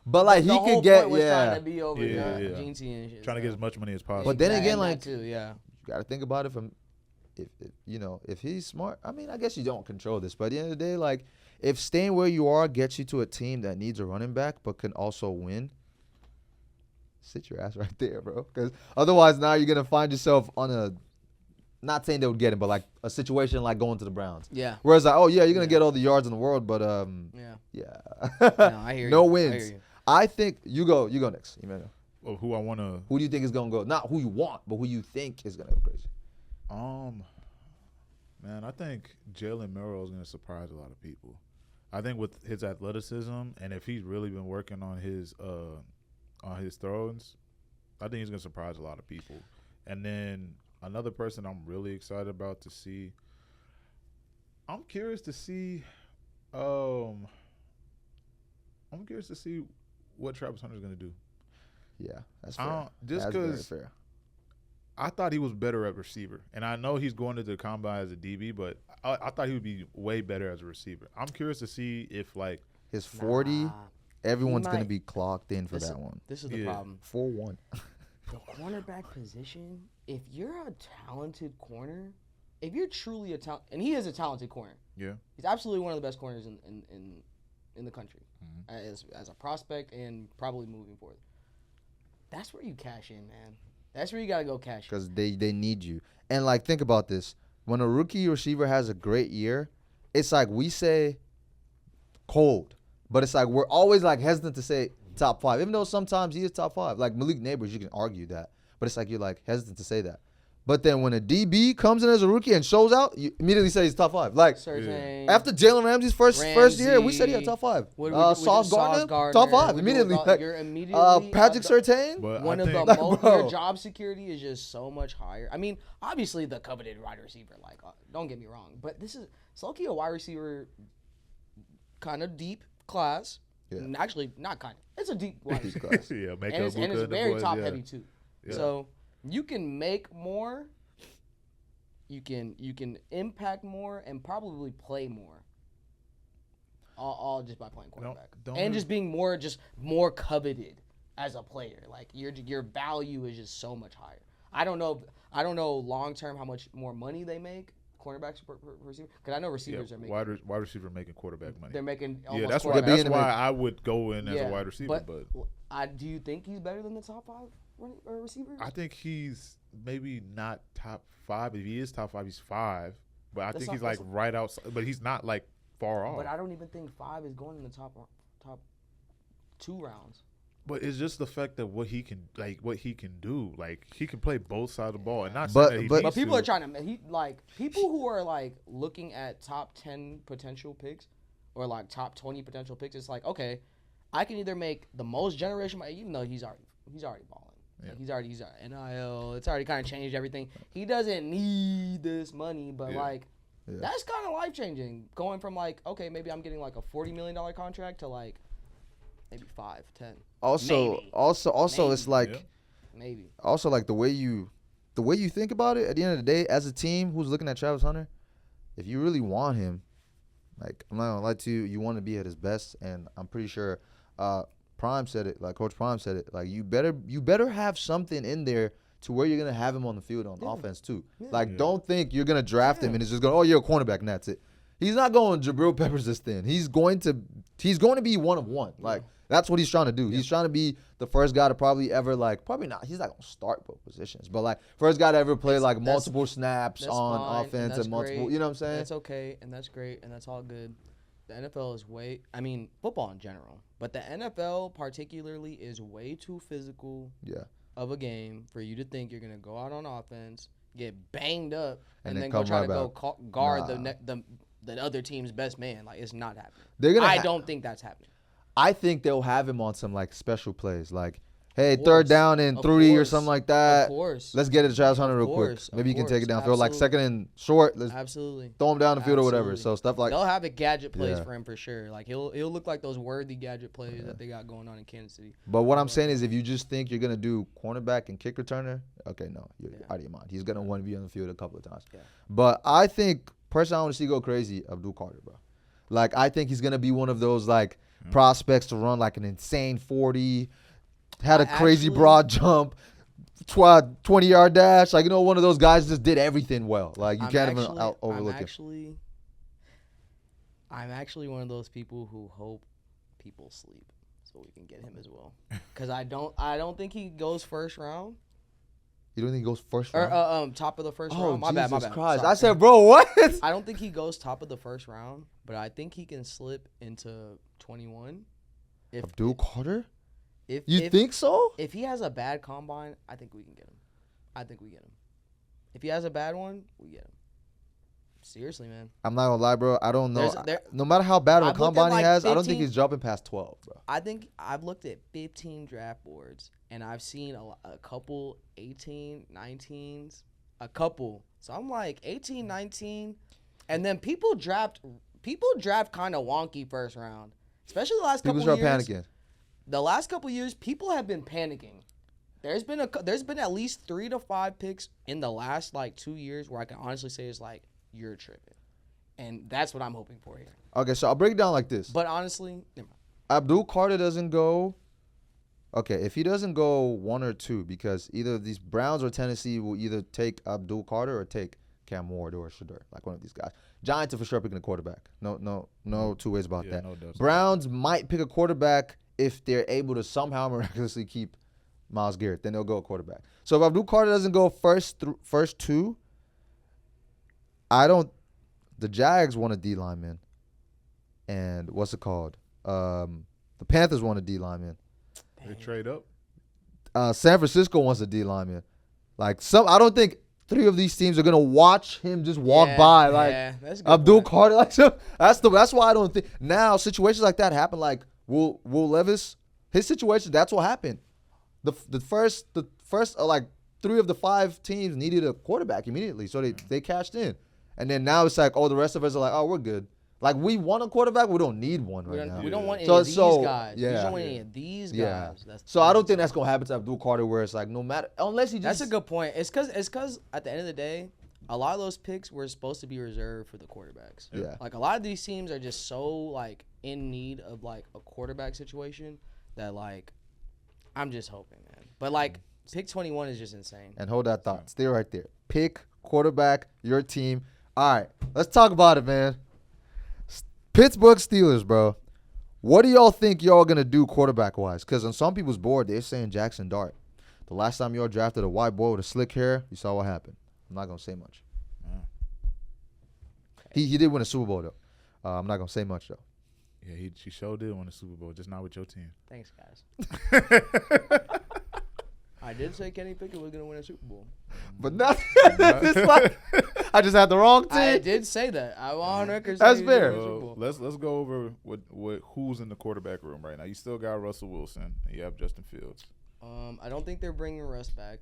but he could get trying to be over Genty and shit. Trying to get as much money as possible. But then again, you gotta think about it from, if he's smart. I mean, I guess you don't control this, but at the end of the day, if staying where you are gets you to a team that needs a running back but can also win. Sit your ass right there, bro. Because otherwise, now you're gonna find yourself on a, not saying they would get him, but like a situation like going to the Browns. Yeah. Whereas you're gonna get all the yards in the world, but yeah. No, I hear you. No wins. I think you go next, Emmanuel. Well, who do you think is gonna go? Not who you want, but who you think is gonna go crazy. Man, I think Jalen Milroe is gonna surprise a lot of people. I think with his athleticism, and if he's really been working on his throws, I think he's going to surprise a lot of people. And then another person I'm really excited about to see, I'm curious to see I'm curious to see what Travis Hunter's gonna do. Yeah, that's fair. Just because I thought he was better at receiver, and I know he's going to the combine as a DB, but I thought he would be way better as a receiver. I'm curious to see if like his 40, everyone's gonna be clocked in for that one. This is the problem. 4-1. The cornerback position. If you're a talented corner, if you're truly a talent, and he is a talented corner. Yeah, he's absolutely one of the best corners in the country, as a prospect and probably moving forward. That's where you cash in, man. That's where you gotta go cash in. Because they need you. And like, think about this: when a rookie receiver has a great year, it's like we say cold, but it's like we're always like hesitant to say top 5, even though sometimes he is top 5. Like Malik Neighbors, you can argue that, but it's like you're like hesitant to say that. But then when a DB comes in as a rookie and shows out, you immediately say he's top 5. Like after Jalen Ramsey's first year, we said he had top 5. Sauce Gardner, top 5 immediately. You're immediately Patrick Surtain, one of the most. Your job security is just so much higher. I mean, obviously the coveted wide receiver. Like, don't get me wrong, but this is low-key a wide receiver kind of deep class. Yeah. Actually, not kind of. It's a deep wide receiver class. Yeah, and it's very top heavy too. Yeah. So. You can make more, you can impact more, and probably play more. All just by playing quarterback, and just being more coveted as a player. Like your value is just so much higher. I don't know long term how much more money they make. Cornerbacks per receiver, because I know receivers are making wide receiver making quarterback money. They're making that's why I would go in as a wide receiver. But do you think he's better than the top 5? Receivers? I think he's maybe not top 5. If he is top 5, he's 5. But I think he's like right outside. But he's not like far off. But I don't even think 5 is going in the top 2 rounds. But it's just the fact that what he can do. Like he can play both sides of the ball, and not but people are trying to people who are like looking at top 10 potential picks or like top 20 potential picks. It's like, okay, I can either make the most generational, even though he's already balling. Yeah. Like he's already NIL. It's already kind of changed everything. He doesn't need this money, but that's kind of life changing. Going from like, okay, maybe I'm getting like a $40 million contract to like maybe 5, 10. Also, it's like maybe. Also, like the way you think about it. At the end of the day, as a team who's looking at Travis Hunter, if you really want him, like I'm not gonna lie to you, you want to be at his best, and I'm pretty sure. Prime said it, like Coach Prime said it, like you better have something in there to where you're gonna have him on the field on offense too. Yeah. Like don't think you're gonna draft him and it's just going, oh, you're a cornerback and that's it. He's not going Jabril Peppers this thin. He's going to be one of one. Like that's what he's trying to do. Yeah. He's trying to be the first guy to probably ever probably not. He's not gonna start both positions, but like first guy to ever play multiple snaps on offense and multiple. Great. You know what I'm saying? That's okay, and that's great, and that's all good. The NFL is football in general, but the NFL particularly is way too physical of a game for you to think you're going to go out on offense, get banged up, and then go try to go guard the other team's best man. Like, it's not happening. I don't think that's happening. I think they'll have him on some, like, special plays, like, hey, third down and 3 or something like that. Of course. Let's get it to Travis Hunter real quick. Maybe you can take it downfield. Like second and short. Let's throw him down the field or whatever. So stuff like they'll have a gadget plays for him for sure. Like he'll look like those worthy gadget plays that they got going on in Kansas City. But what I'm saying is if you just think you're gonna do cornerback and kick returner, okay, no, you're out of your mind. He's gonna want to be on the field a couple of times. Yeah. But I think personally I want to see go crazy Abdul Carter, bro. Like I think he's gonna be one of those like prospects to run like an insane 40. Had a crazy broad jump, 20-yard dash. Like, one of those guys just did everything well. Like, you can't even overlook it. I'm actually one of those people who hope people sleep so we can get him as well. Because I don't think he goes first round. You don't think he goes first round? Or top of the first round? My bad. Christ. I said, bro, what? I don't think he goes top of the first round, but I think he can slip into 21. Abdul Carter? If think so? If he has a bad combine, I think we can get him. If he has a bad one, we get him. Seriously, man. I'm not gonna lie, bro. I don't know. No matter how bad of a combine he has, 15, I don't think he's jumping past 12, bro. I think I've looked at 15 draft boards, and I've seen a couple 18, 19s, a couple. So I'm like 18, 19, and then people draft kind of wonky first round. especially the last People couple start years. panicking. The last couple years, people have been panicking. There's been at least 3 to 5 picks in the last like 2 years where I can honestly say it's like you're tripping, and that's what I'm hoping for here. Okay, so I'll break it down like this. But honestly, never mind. Abdul Carter doesn't go. Okay, if he doesn't go 1 or 2, because either these Browns or Tennessee will either take Abdul Carter or take Cam Ward or Shedeur, like one of these guys. Giants are for sure picking a quarterback. No two ways about that. No Browns might pick a quarterback if they're able to somehow miraculously keep Myles Garrett. Then they'll go a quarterback. So if Abdul Carter doesn't go first 2, the Jags want a D lineman. And what's it called? The Panthers want a D lineman. They trade up. San Francisco wants a D lineman. Like I don't think 3 of these teams are gonna watch him just walk by like that's a good Abdul point. Carter. Like that's why I don't think now situations like that happen. Like Will Levis, his situation, that's what happened. The first like 3 of the 5 teams needed a quarterback immediately, so they cashed in, and then now it's like, oh, the rest of us are like, oh, we're good. Like we want a quarterback, we don't need one right now. We don't want any of these guys. Yeah. We don't want any of these guys. So I don't think that's gonna happen to Abdul Carter, where it's like no matter unless he just. That's a good point. It's because at the end of the day, a lot of those picks were supposed to be reserved for the quarterbacks. Yeah. Like a lot of these teams are just so like in need of like a quarterback situation that like I'm just hoping, man. But like pick 21 is just insane. And hold that thought. Stay right there. Pick quarterback, your team. All right, let's talk about it, man. Pittsburgh Steelers, bro. What do y'all think y'all gonna do quarterback-wise? Because on some people's board, they're saying Jackson Dart. The last time y'all drafted a white boy with a slick hair, you saw what happened. I'm not gonna say much. He did win a Super Bowl though. I'm not gonna say much though. Yeah, she sure did win a Super Bowl, just not with your team. Thanks, guys. I did say Kenny Pickett was gonna win a Super Bowl, but not. I just had the wrong team. I did say that. I'm on record. That's fair. Let's go over what who's in the quarterback room right now. You still got Russell Wilson, and you have Justin Fields. I don't think they're bringing Russ back.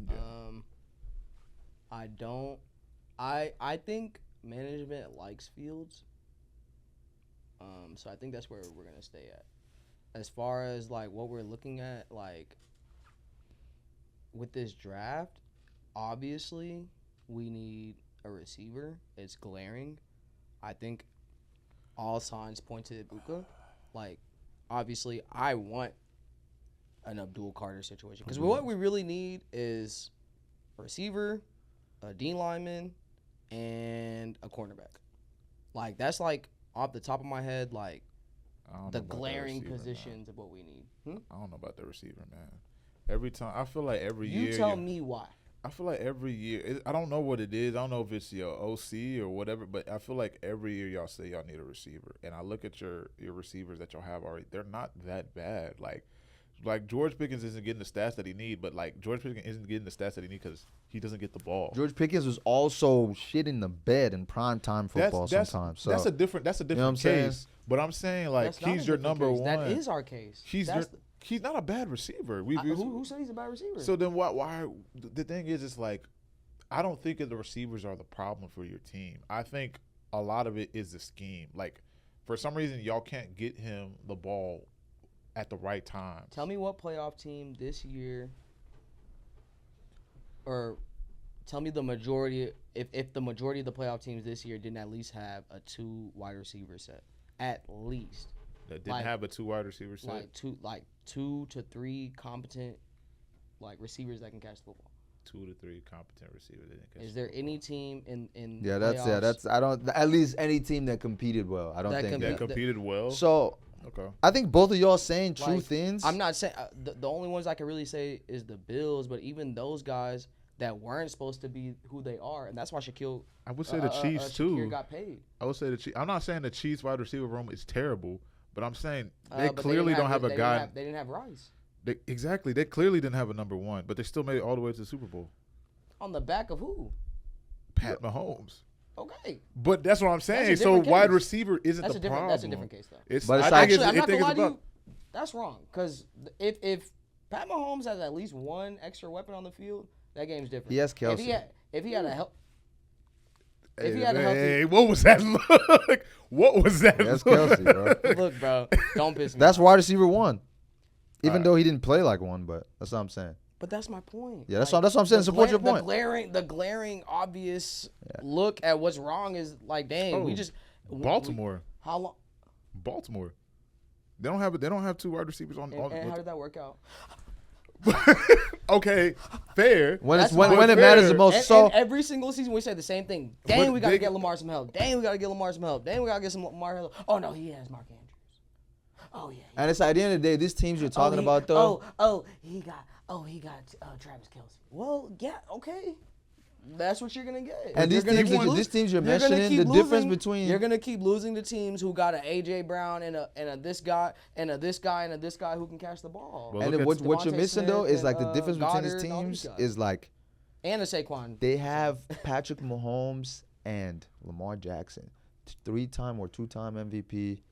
Yeah. I don't. I think management likes Fields. So I think that's where we're gonna stay at. As far as like what we're looking at, like with this draft, obviously we need a receiver. It's glaring. I think all signs point to Ibuka. Like, obviously, I want an Abdul Carter situation because what we really need is a receiver, a D lineman, and a cornerback. Like, that's like off the top of my head, like the glaring positions of what we need. I don't know about the receiver, man. Every time I feel like every year. You tell me why. I feel like every year. I don't know what it is. I don't know if it's your OC or whatever, but I feel like every year y'all say y'all need a receiver, and I look at your receivers that y'all have already. They're not that bad. Like George Pickens isn't getting the stats that he need, but like George Pickens isn't getting the stats that he need because he doesn't get the ball. George Pickens was also shit in the bed in primetime football sometimes. So that's a different case. But I'm saying like he's your number one. That is our case. He's not a bad receiver. Who said he's a bad receiver? So then why the thing is, it's like I don't think that the receivers are the problem for your team. I think a lot of it is the scheme. Like for some reason y'all can't get him the ball at the right time. Tell me what playoff team this year, or tell me the majority, if the majority of the playoff teams this year didn't at least have a 2 wide receiver set. At least. That didn't have a 2 wide receiver set? Like 2 to 3 competent like receivers that can catch the football. 2 to 3 competent receivers that can catch. Is there any team in that's I don't at least any team that competed well. I don't think that competed well. So okay. I think both of y'all saying true things. I'm not saying the only ones I can really say is the Bills, but even those guys that weren't supposed to be who they are, and that's why Shaquille. I would say the Chiefs too. Got paid. I would say the Chiefs. I'm not saying the Chiefs wide receiver room is terrible, but I'm saying they clearly don't have a guy. They didn't have Rice. Exactly. They clearly didn't have a number one, but they still made it all the way to the Super Bowl. On the back of who? Pat Mahomes. Okay. But that's what I'm saying. So wide receiver isn't the problem. That's a different case, though. I'm not gonna lie to you. That's wrong. Because if Pat Mahomes has at least one extra weapon on the field, that game's different. He has Kelsey. If he had a help. If he had a healthy, hey, what was that look? What was that? That's look? Kelsey, bro. Look, bro, don't piss me. That's off. wide receiver 1. Even though he didn't play like one, but that's what I'm saying. But that's my point. Yeah, that's what I'm saying. Support your point. The glaring, obvious look at what's wrong is like, dang, we just Baltimore. How long? Baltimore. They don't have 2 wide receivers on. And how did that work out? Okay, fair. When it matters the most. And every single season we say the same thing. Dang, we gotta get Lamar some help. Dang, we gotta get Lamar some help. Dang, we gotta get some Lamar help. Oh no, he has Mark Andrews. Oh yeah. And it's at the end of the day, these teams you're talking about though. He got Travis Kelce. Well, yeah, okay. That's what you're gonna get. And these teams you're mentioning, the difference between you're gonna keep losing to teams who got an AJ Brown and a this guy and a this guy and a this guy who can catch the ball. Well, and what you're missing though is like the difference between these teams is like and a Saquon. They have Patrick Mahomes and Lamar Jackson, 3-time or 2-time MVP,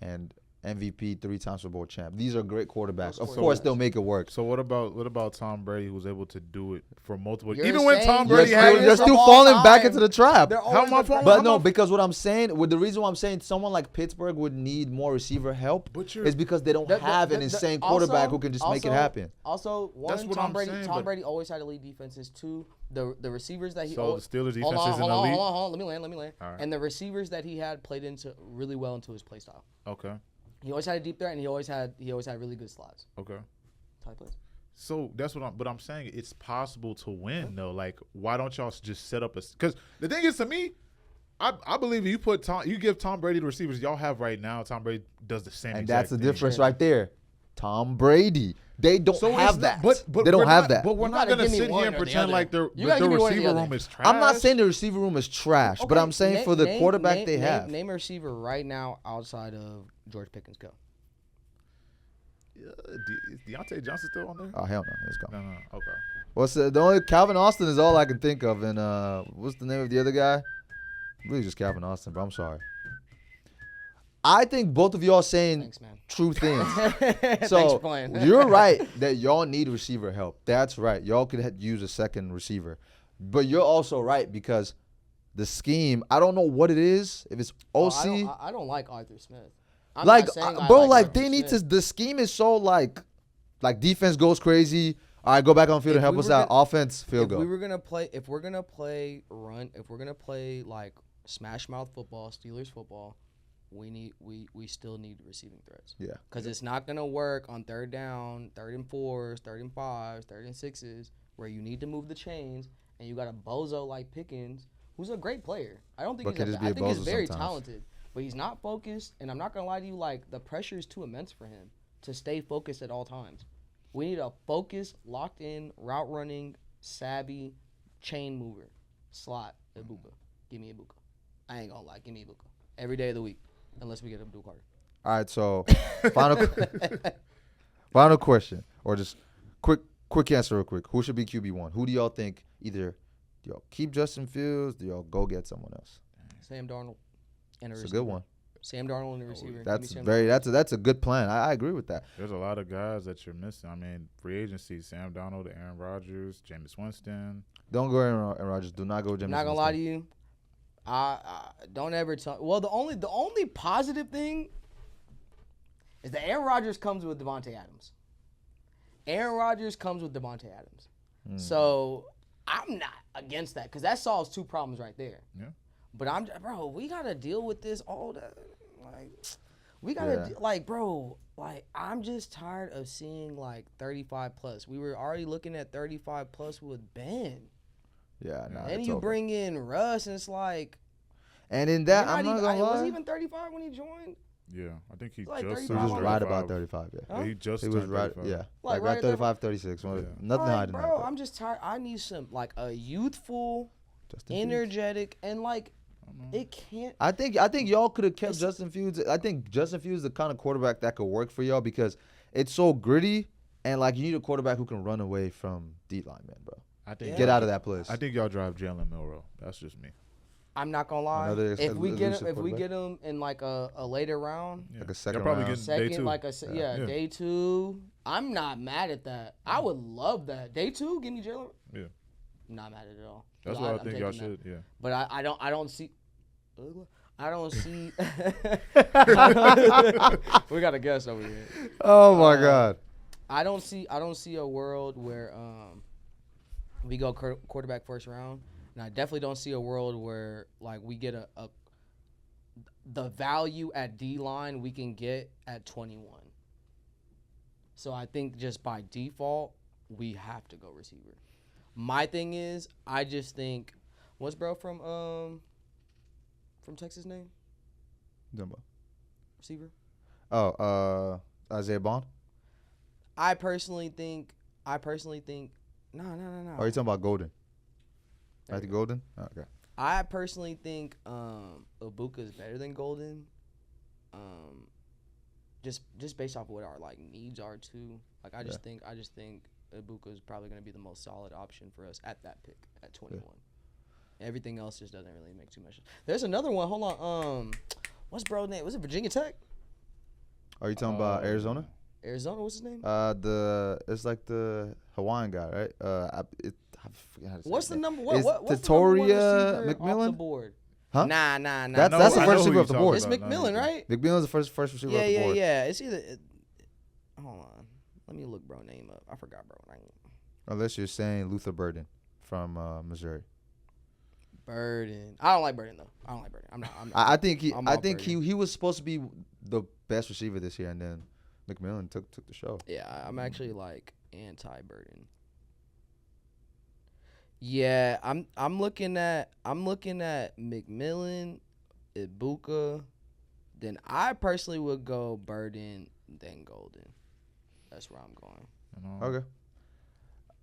and MVP 3-time Super Bowl champ. These are great quarterbacks. Of course, they'll make it work. So what about Tom Brady, who was able to do it for multiple? You're even when Tom Brady you're still falling back into the trap. How am I falling? But no, because what I'm saying, the reason why I'm saying someone like Pittsburgh would need more receiver help is because they don't have an insane quarterback who can just make it happen. Also, one, Tom Brady always had elite defenses. 2, the receivers that he. So the Steelers defense isn't elite. Hold on. Let me land. Right. And the receivers that he had played into really well into his play style. Okay. He always had a deep threat, and he always had really good slots. Okay. Type plays. So that's what I'm saying. It's possible to win though. Like, why don't y'all just set up because the thing is, to me, I believe you give Tom Brady the receivers y'all have right now. Tom Brady does the same. And that's the difference right there. Tom Brady. They don't have that. But they don't have that. But we're not going to sit here and pretend like the receiver room is trash. I'm not saying the receiver room is trash, but I'm saying for the quarterback they have. Name a receiver right now outside of George Pickens. Go. Is Deontay Johnson still on there? Oh, hell no. Let's go. No. Okay. What's the only Calvin Austin is all I can think of. And what's the name of the other guy? Really just Calvin Austin, but I'm sorry. I think both of y'all saying true things. So you're right that y'all need receiver help. That's right. Y'all could use a second receiver. But you're also right because the scheme, I don't know what it is. If it's OC. I don't like Arthur Smith. The scheme is so like defense goes crazy. All right, go back on field and help us out. Offense, field goal. If we're gonna play run, if we're gonna play like smash mouth football, Steelers football, we still need receiving threats. Yeah. Because it's not gonna work on 3rd down, 3rd and 4s, 3rd and 5s, 3rd and 6s, where you need to move the chains, and you got a bozo like Pickens, who's a great player. I think he's very talented, but he's not focused. And I'm not gonna lie to you, like the pressure is too immense for him to stay focused at all times. We need a focused, locked in, route running, savvy, chain mover, slot, Ibuka. Give me Ibuka. I ain't gonna lie, give me Ibuka every day of the week. Unless we get Abdul Carter. All right, so final question, or just quick answer real quick. Who should be QB1? Who do y'all think? Either do y'all keep Justin Fields? Do y'all go get someone else? Sam Darnold. That's a good one. Sam Darnold and the receiver. That's a good plan. I agree with that. There's a lot of guys that you're missing. I mean, free agency: Sam Darnold, Aaron Rodgers, Jameis Winston. Don't go Aaron Rodgers. Do not go Jameis. I'm not gonna lie to you. I don't ever tell. Well, the only positive thing is that Aaron Rodgers comes with Devontae Adams. So I'm not against that because that solves 2 problems right there. Yeah. But we gotta deal with this all that. I'm just tired of seeing like 35 plus. We were already looking at 35 plus with Ben. Yeah, no. And you bring in Russ, and it's like. And in that, I'm not gonna lie. Was he even 35 when he joined? Yeah, I think he like just. He was right about 35. Yeah. Huh? He was right. 35. Yeah. Like right 35, 36. Yeah. Nothing higher than that. Bro, I'm just tired. I need some like a youthful, energetic, and like it can't. I think y'all could have kept Justin Fields. I think Justin Fields is the kind of quarterback that could work for y'all because it's so gritty and like you need a quarterback who can run away from D linemen, bro. Get out of that place. I think y'all drive Jalen Milroe. That's just me. I'm not gonna lie. If we get him in like a later round, like a second probably round, day 2. Day 2. I'm not mad at that. I would love that. Day 2, give me Jalen. Yeah. Not mad at it all. That's what I think y'all should. Yeah. But I don't see. I don't see. We got a guest over here. Oh my God. I don't see a world where we go quarterback first round, and I definitely don't see a world where like we get the value at D-line we can get at 21. So I think just by default we have to go receiver. My thing is, I just think, what's bro from Texas name? Dumbo. Receiver. Oh, Isaiah Bond. I personally think. No. Are you talking about Golden? Matthew Golden? Oh, okay. I personally think Ibuka is better than Golden. Just based off of what our like needs are too. Like I just think Ibuka is probably going to be the most solid option for us at that pick at 21. Yeah. Everything else just doesn't really make too much. There's another one. Hold on. What's bro name? Was it Virginia Tech? Are you talking about Arizona? Arizona, what's his name? It's like the Hawaiian guy, right? I forget how to say what's the number? What's Tatoria McMillan? Off the board? Huh? Nah. That's the first receiver off the board. It's McMillan, right? McMillan's the first receiver off the board. Yeah. It's either. Hold on. Let me look bro name up. I forgot bro name. Unless you're saying Luther Burden from Missouri. Burden. I don't like Burden though. I don't like Burden. I'm not. I think he was supposed to be the best receiver this year, and then McMillan took the show. Yeah, I'm actually like anti-Burden. Yeah, I'm looking at McMillan, Ibuka, then I personally would go Burden, then Golden. That's where I'm going. Okay.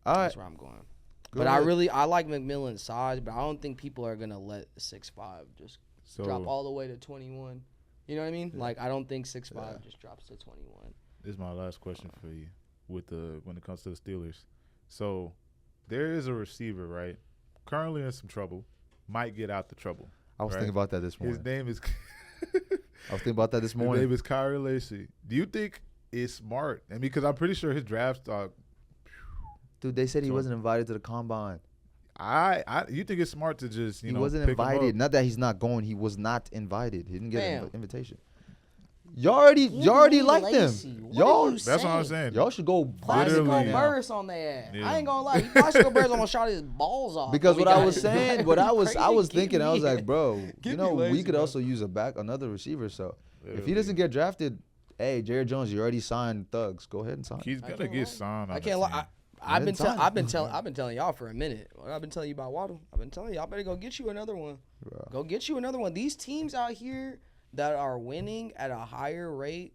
All right. That's where I'm going. But I like McMillan's size, but I don't think people are gonna let 6'5" just drop all the way to 21. You know what I mean? Yeah. Like I don't think 6'5" just drops to 21. This is my last question for you when it comes to the Steelers. So there is a receiver, right? Currently in some trouble. Might get out the trouble. I was thinking about that this morning. His name is I was thinking about that this morning. His name is Kyrie Lacy. Do you think it's smart? I mean, because I'm pretty sure his draft stock. Dude, they said he wasn't invited to the combine. You think it's smart to just he wasn't invited? Not that he's not going. He was not invited. He didn't get an invitation. You already like them. That's what I'm saying. Y'all should go Classical burst on their ass. Yeah. I ain't gonna lie. Classical burst almost shot his balls off. Because what I was saying, I was thinking, I was like, bro, we could also use another receiver. So if he doesn't get drafted, hey, Jared Jones, you already signed Thugs. Go ahead and sign. He's gonna get signed. I can't lie. I've been telling y'all for a minute. I've been telling you about Waddle. I've been telling y'all better go get you another one. Bro. Go get you another one. These teams out here that are winning at a higher rate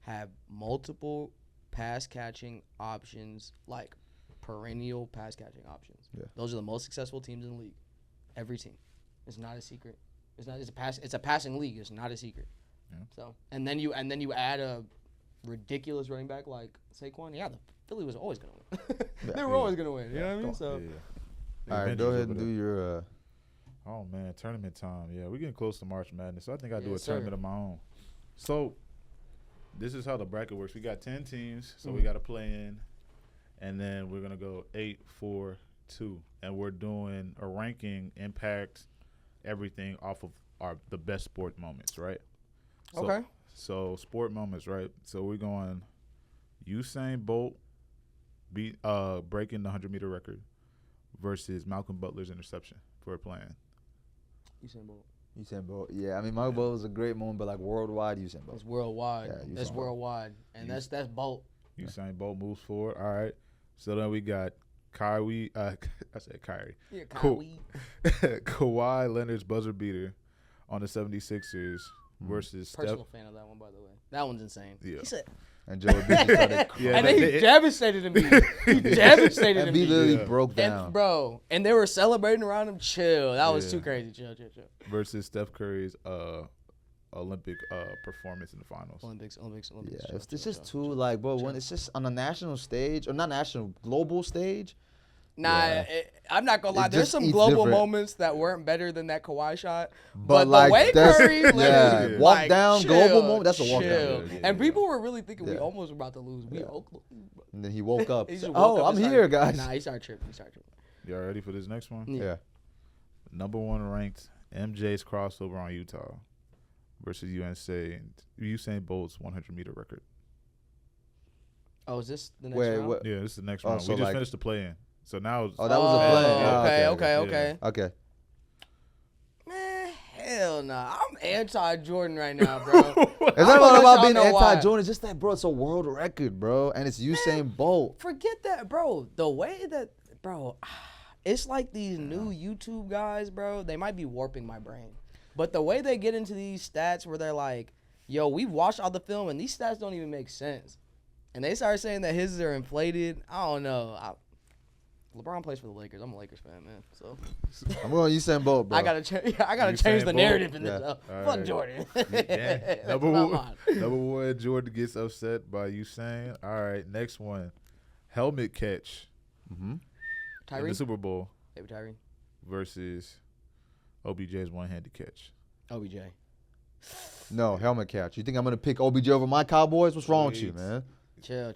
have multiple pass catching options, like perennial pass catching options. Yeah. Those are the most successful teams in the league. Every team. It's not a secret. It's a passing league. It's not a secret. Yeah. So and then you add a ridiculous running back like Saquon. Yeah, the Philly was always gonna win. They were always gonna win. You know what I mean? So all right, go ahead and do your oh man, tournament time. Yeah, we're getting close to March Madness, so I think I'll do a tournament of my own. So this is how the bracket works. We got 10 teams, so we got to play in, and then we're gonna go 8, 4, 2, and we're doing a ranking, impact, everything off of the best sport moments, right? So, okay. So sport moments, right? So we're going Usain Bolt breaking the 100-meter record versus Malcolm Butler's interception for playing. Usain Bolt. Yeah, I mean, Malcolm Bolt was a great moment, but like worldwide, Usain Bolt. It's worldwide. Yeah, that's worldwide, and that's Bolt. Usain Bolt moves forward. All right. So then we got Kyrie. I said Kyrie. Yeah, Kyrie. Kawhi Leonard's buzzer beater on the 76ers versus personal fan of that one, by the way. That one's insane. Yeah. He said. And Joe B started crying. And he devastated him. He devastated him. And B literally broke down. And they were celebrating around him. Chill. That was too crazy. Chill. Versus Steph Curry's Olympic performance in the finals. Olympics. Yeah, it's just too like, bro, when it's just on a national stage, or not national, global stage. Nah, I'm not gonna lie. There's some global moments that weren't better than that Kawhi shot. But like, the way Curry walk down, global moment. That's a walk down. And people were really thinking we almost were about to lose. And then he woke up. I'm here, guys. Nah, he started tripping. Y'all ready for this next one? Yeah. number 1 ranked MJ's crossover on Utah versus Usain Bolt's 100-meter record. Oh, is this the next round? Yeah, this is the next round. We just finished the play-in. So now it's... Oh, that was a play-in. Okay. Man, hell nah. I'm anti-Jordan right now, bro. It's not about being anti-Jordan. It's just that, bro, it's a world record, bro. And it's Usain Bolt. Forget that, bro. The way that, bro, it's like these new YouTube guys, bro. They might be warping my brain. But the way they get into these stats where they're like, yo, we've watched all the film and these stats don't even make sense. And they started saying that his are inflated. I don't know. LeBron plays for the Lakers. I'm a Lakers fan, man. So I'm going Usain Bolt, bro. I gotta change the narrative in this. Fuck Jordan. Number 1, Jordan gets upset by Usain. All right, next one, helmet catch. Tyree in the Super Bowl. David Tyree versus OBJ's one-handed catch. OBJ. No, helmet catch. You think I'm gonna pick OBJ over my Cowboys? What's wrong with you, man? Chill.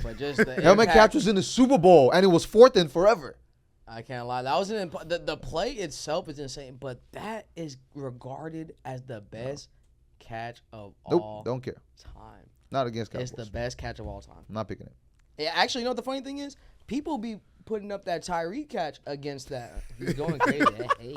But just the helmet catch was in the Super Bowl, and it was 4th and forever. I can't lie. That was the play itself is insane, but that is regarded as the best catch of all don't care. time. Not against Cowboys. It's the best catch of all time. I'm not picking it. Yeah, actually, you know what the funny thing is? People be putting up that Tyree catch against that. He's going crazy. Hey.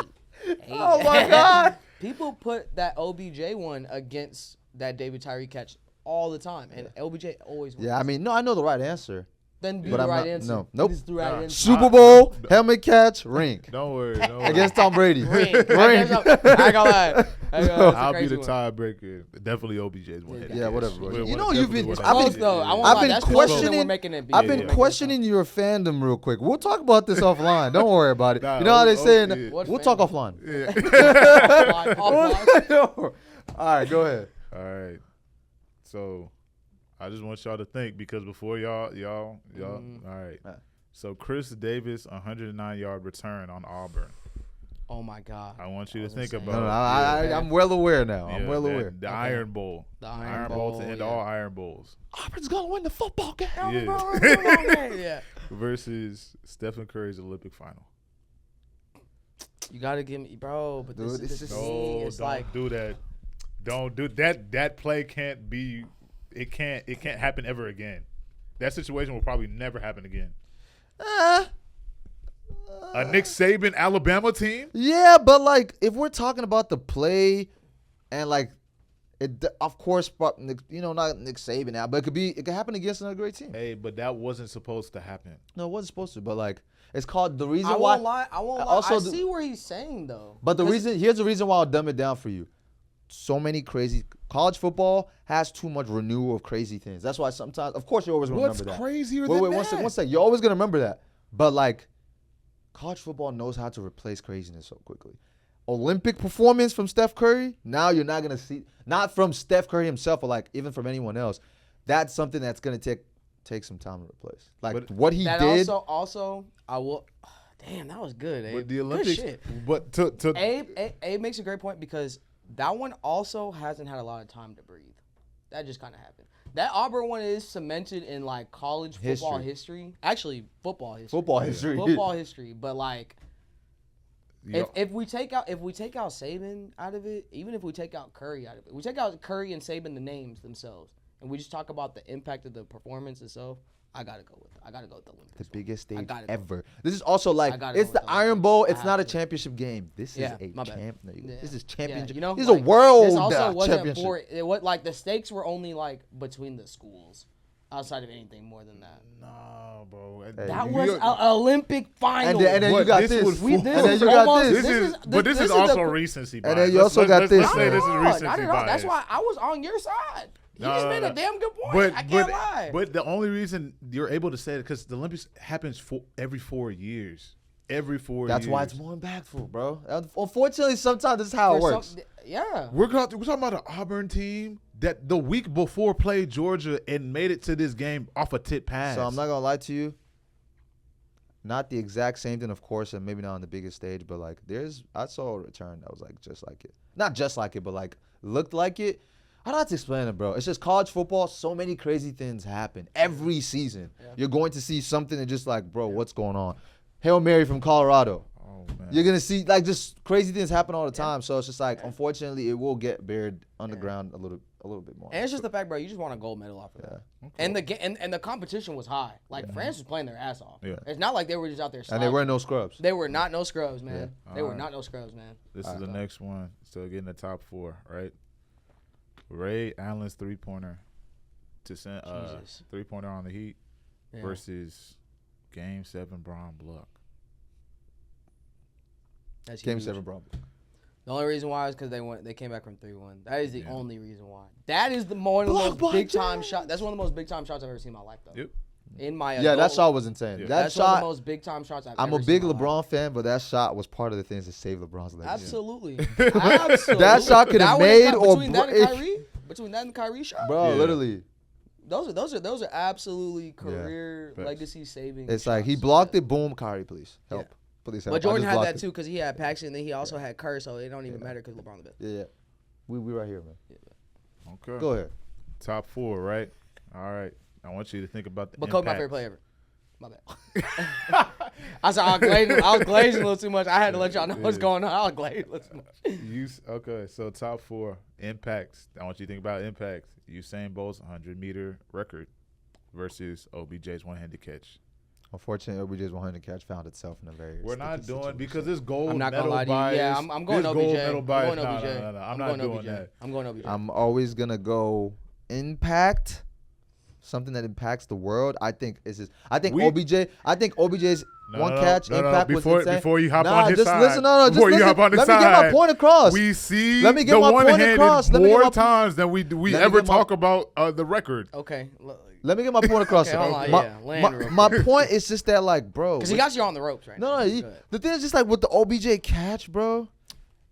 Oh, my God. People put that OBJ one against that David Tyree catch all the time, and OBJ always wins. Yeah, I mean, no, I know the right answer. Then do the right answer. No, nope. Just do the right answer. Super Bowl, helmet catch, ring. Don't worry. Against Tom Brady. Ring. I ain't gonna lie. I'll be the tiebreaker. Definitely OBJ's one. Yeah, whatever. Bro. You know, I've been questioning your fandom real quick. We'll talk about this offline. Don't worry about it. You know how they say, we'll talk offline. All right, go ahead. All right. So I just want y'all to think, because before y'all, all right. So Chris Davis, 109-yard return on Auburn. Oh my God! I want you to think about. No, I'm well aware now. I'm well aware. The Iron Bowl. The Iron Bowl to end all Iron Bowls. Auburn's gonna win the football game. Yeah. Versus Stephen Curry's Olympic final. You gotta give me, bro. But dude, this is don't do that. Don't do that. That play can't be. It can't happen ever again. That situation will probably never happen again. A Nick Saban Alabama team? Yeah, but like if we're talking about the play, and like it, of course, not Nick Saban now, but it could happen against another great team. Hey, but that wasn't supposed to happen. No, it wasn't supposed to. But like it's called the reason I why. I won't lie. I see where he's saying though. But here's the reason why I'll dumb it down for you. So many crazy college football has too much renewal of crazy things. That's why sometimes, of course, you're always gonna remember that. What's crazier than that? One sec. You're always gonna remember that. But like, college football knows how to replace craziness so quickly. Olympic performance from Steph Curry. Now you're not gonna see, not from Steph Curry himself, or like even from anyone else. That's something that's gonna take some time to replace. Like what he did. Also, I will. Damn, that was good. Abe. But the Olympics. Good shit. But Abe makes a great point, because that one also hasn't had a lot of time to breathe. That just kind of happened. That Auburn one is cemented in like college football history. Actually, football history. Football history. But like, if we take out Saban out of it, even if we take out Curry out of it, we take out Curry and Saban, the names themselves, and we just talk about the impact of the performance itself. I gotta go with the Olympics. The biggest stage ever. This is also like it's the Iron Bowl. It's not a championship game. This is a champ. This is championship. You know, this is a world this also wasn't championship. Like the stakes were only like between the schools, outside of anything more than that. No, bro. That was an Olympic final. And then you got this. And then you got this. But this is also recency bias. And then you also got this. Let's say this is recency bias. That's why I was on your side. He just made a damn good point. I can't lie. But the only reason you're able to say it, because the Olympics happens every 4 years. Every 4 years. That's why it's more impactful, bro. Unfortunately, sometimes this is how it works. We're talking about an Auburn team that the week before played Georgia and made it to this game off a tip pass. So I'm not going to lie to you. Not the exact same thing, of course, and maybe not on the biggest stage, but like I saw a return that was like just like it. Not just like it, but like looked like it. I don't have to explain it, bro. It's just college football. So many crazy things happen every season. Yeah. You're going to see something and just like, bro, what's going on? Hail Mary from Colorado. Oh man. You're gonna see like just crazy things happen all the time. So it's just like, unfortunately, it will get buried underground a little bit more. And it's just the fact, bro. You just want a gold medal off of that. Okay. And the competition was high. Like France was playing their ass off. Yeah. It's not like they were just out there. And they weren't no scrubs. They were not no scrubs, man. They were not no scrubs, man. This is the next one. So getting the top 4, right? Ray Allen's 3-pointer to send 3-pointer on the Heat versus Game 7 Bron block. That's Game huge. 7 Bron. The only reason why is because they came back from 3-1. That is the only reason why. That is one of the most big time shots. That's one of the most big time shots I've ever seen in my life, though. Yep. In my that shot was insane. Yeah. That that's shot. one of the most big time shots I've ever seen. I'm a big LeBron fan, but that shot was part of the things that saved LeBron's legacy. Absolutely. Absolutely. That shot could have made or between that and Kyrie. Between that and Kyrie shot, bro, literally. Those are absolutely career legacy saving. It's like he blocked it. Boom, Kyrie, please help. Yeah. Please help. But Jordan had that too because he had Paxson and then he also had Kerr, so it don't even matter because LeBron the best. Yeah, we right here, man. Yeah. Okay. Go ahead. Top 4, right? All right. I want you to think about the But Kobe, my favorite player ever. My bad. I was glazing a little too much. I had to let y'all know what's going on. I was glazing a little too much. Okay, so top 4 impacts. I want you to think about impacts. Usain Bolt's 100-meter record versus OBJ's one-handed catch. Unfortunately, OBJ's 100 catch found itself in a very. We're not doing because this gold I'm not medal gonna lie to you. bias. Yeah, I'm going OBJ. Gold medal bias. I'm going OBJ. No. I'm not doing that. I'm going OBJ. I'm always gonna go impact. Something that impacts the world. I think OBJ's catch impact was insane. Before you hop on his just side. Listen, just before listen. you hop on his Let side. me get my point across. We see Let me get the my point one-handed across. more times than we ever talk about the record. Okay. Let me get my point across. Okay, hold on, my point is just that, like, bro. Because he got you on the ropes right now. The thing is just like with the OBJ catch, bro.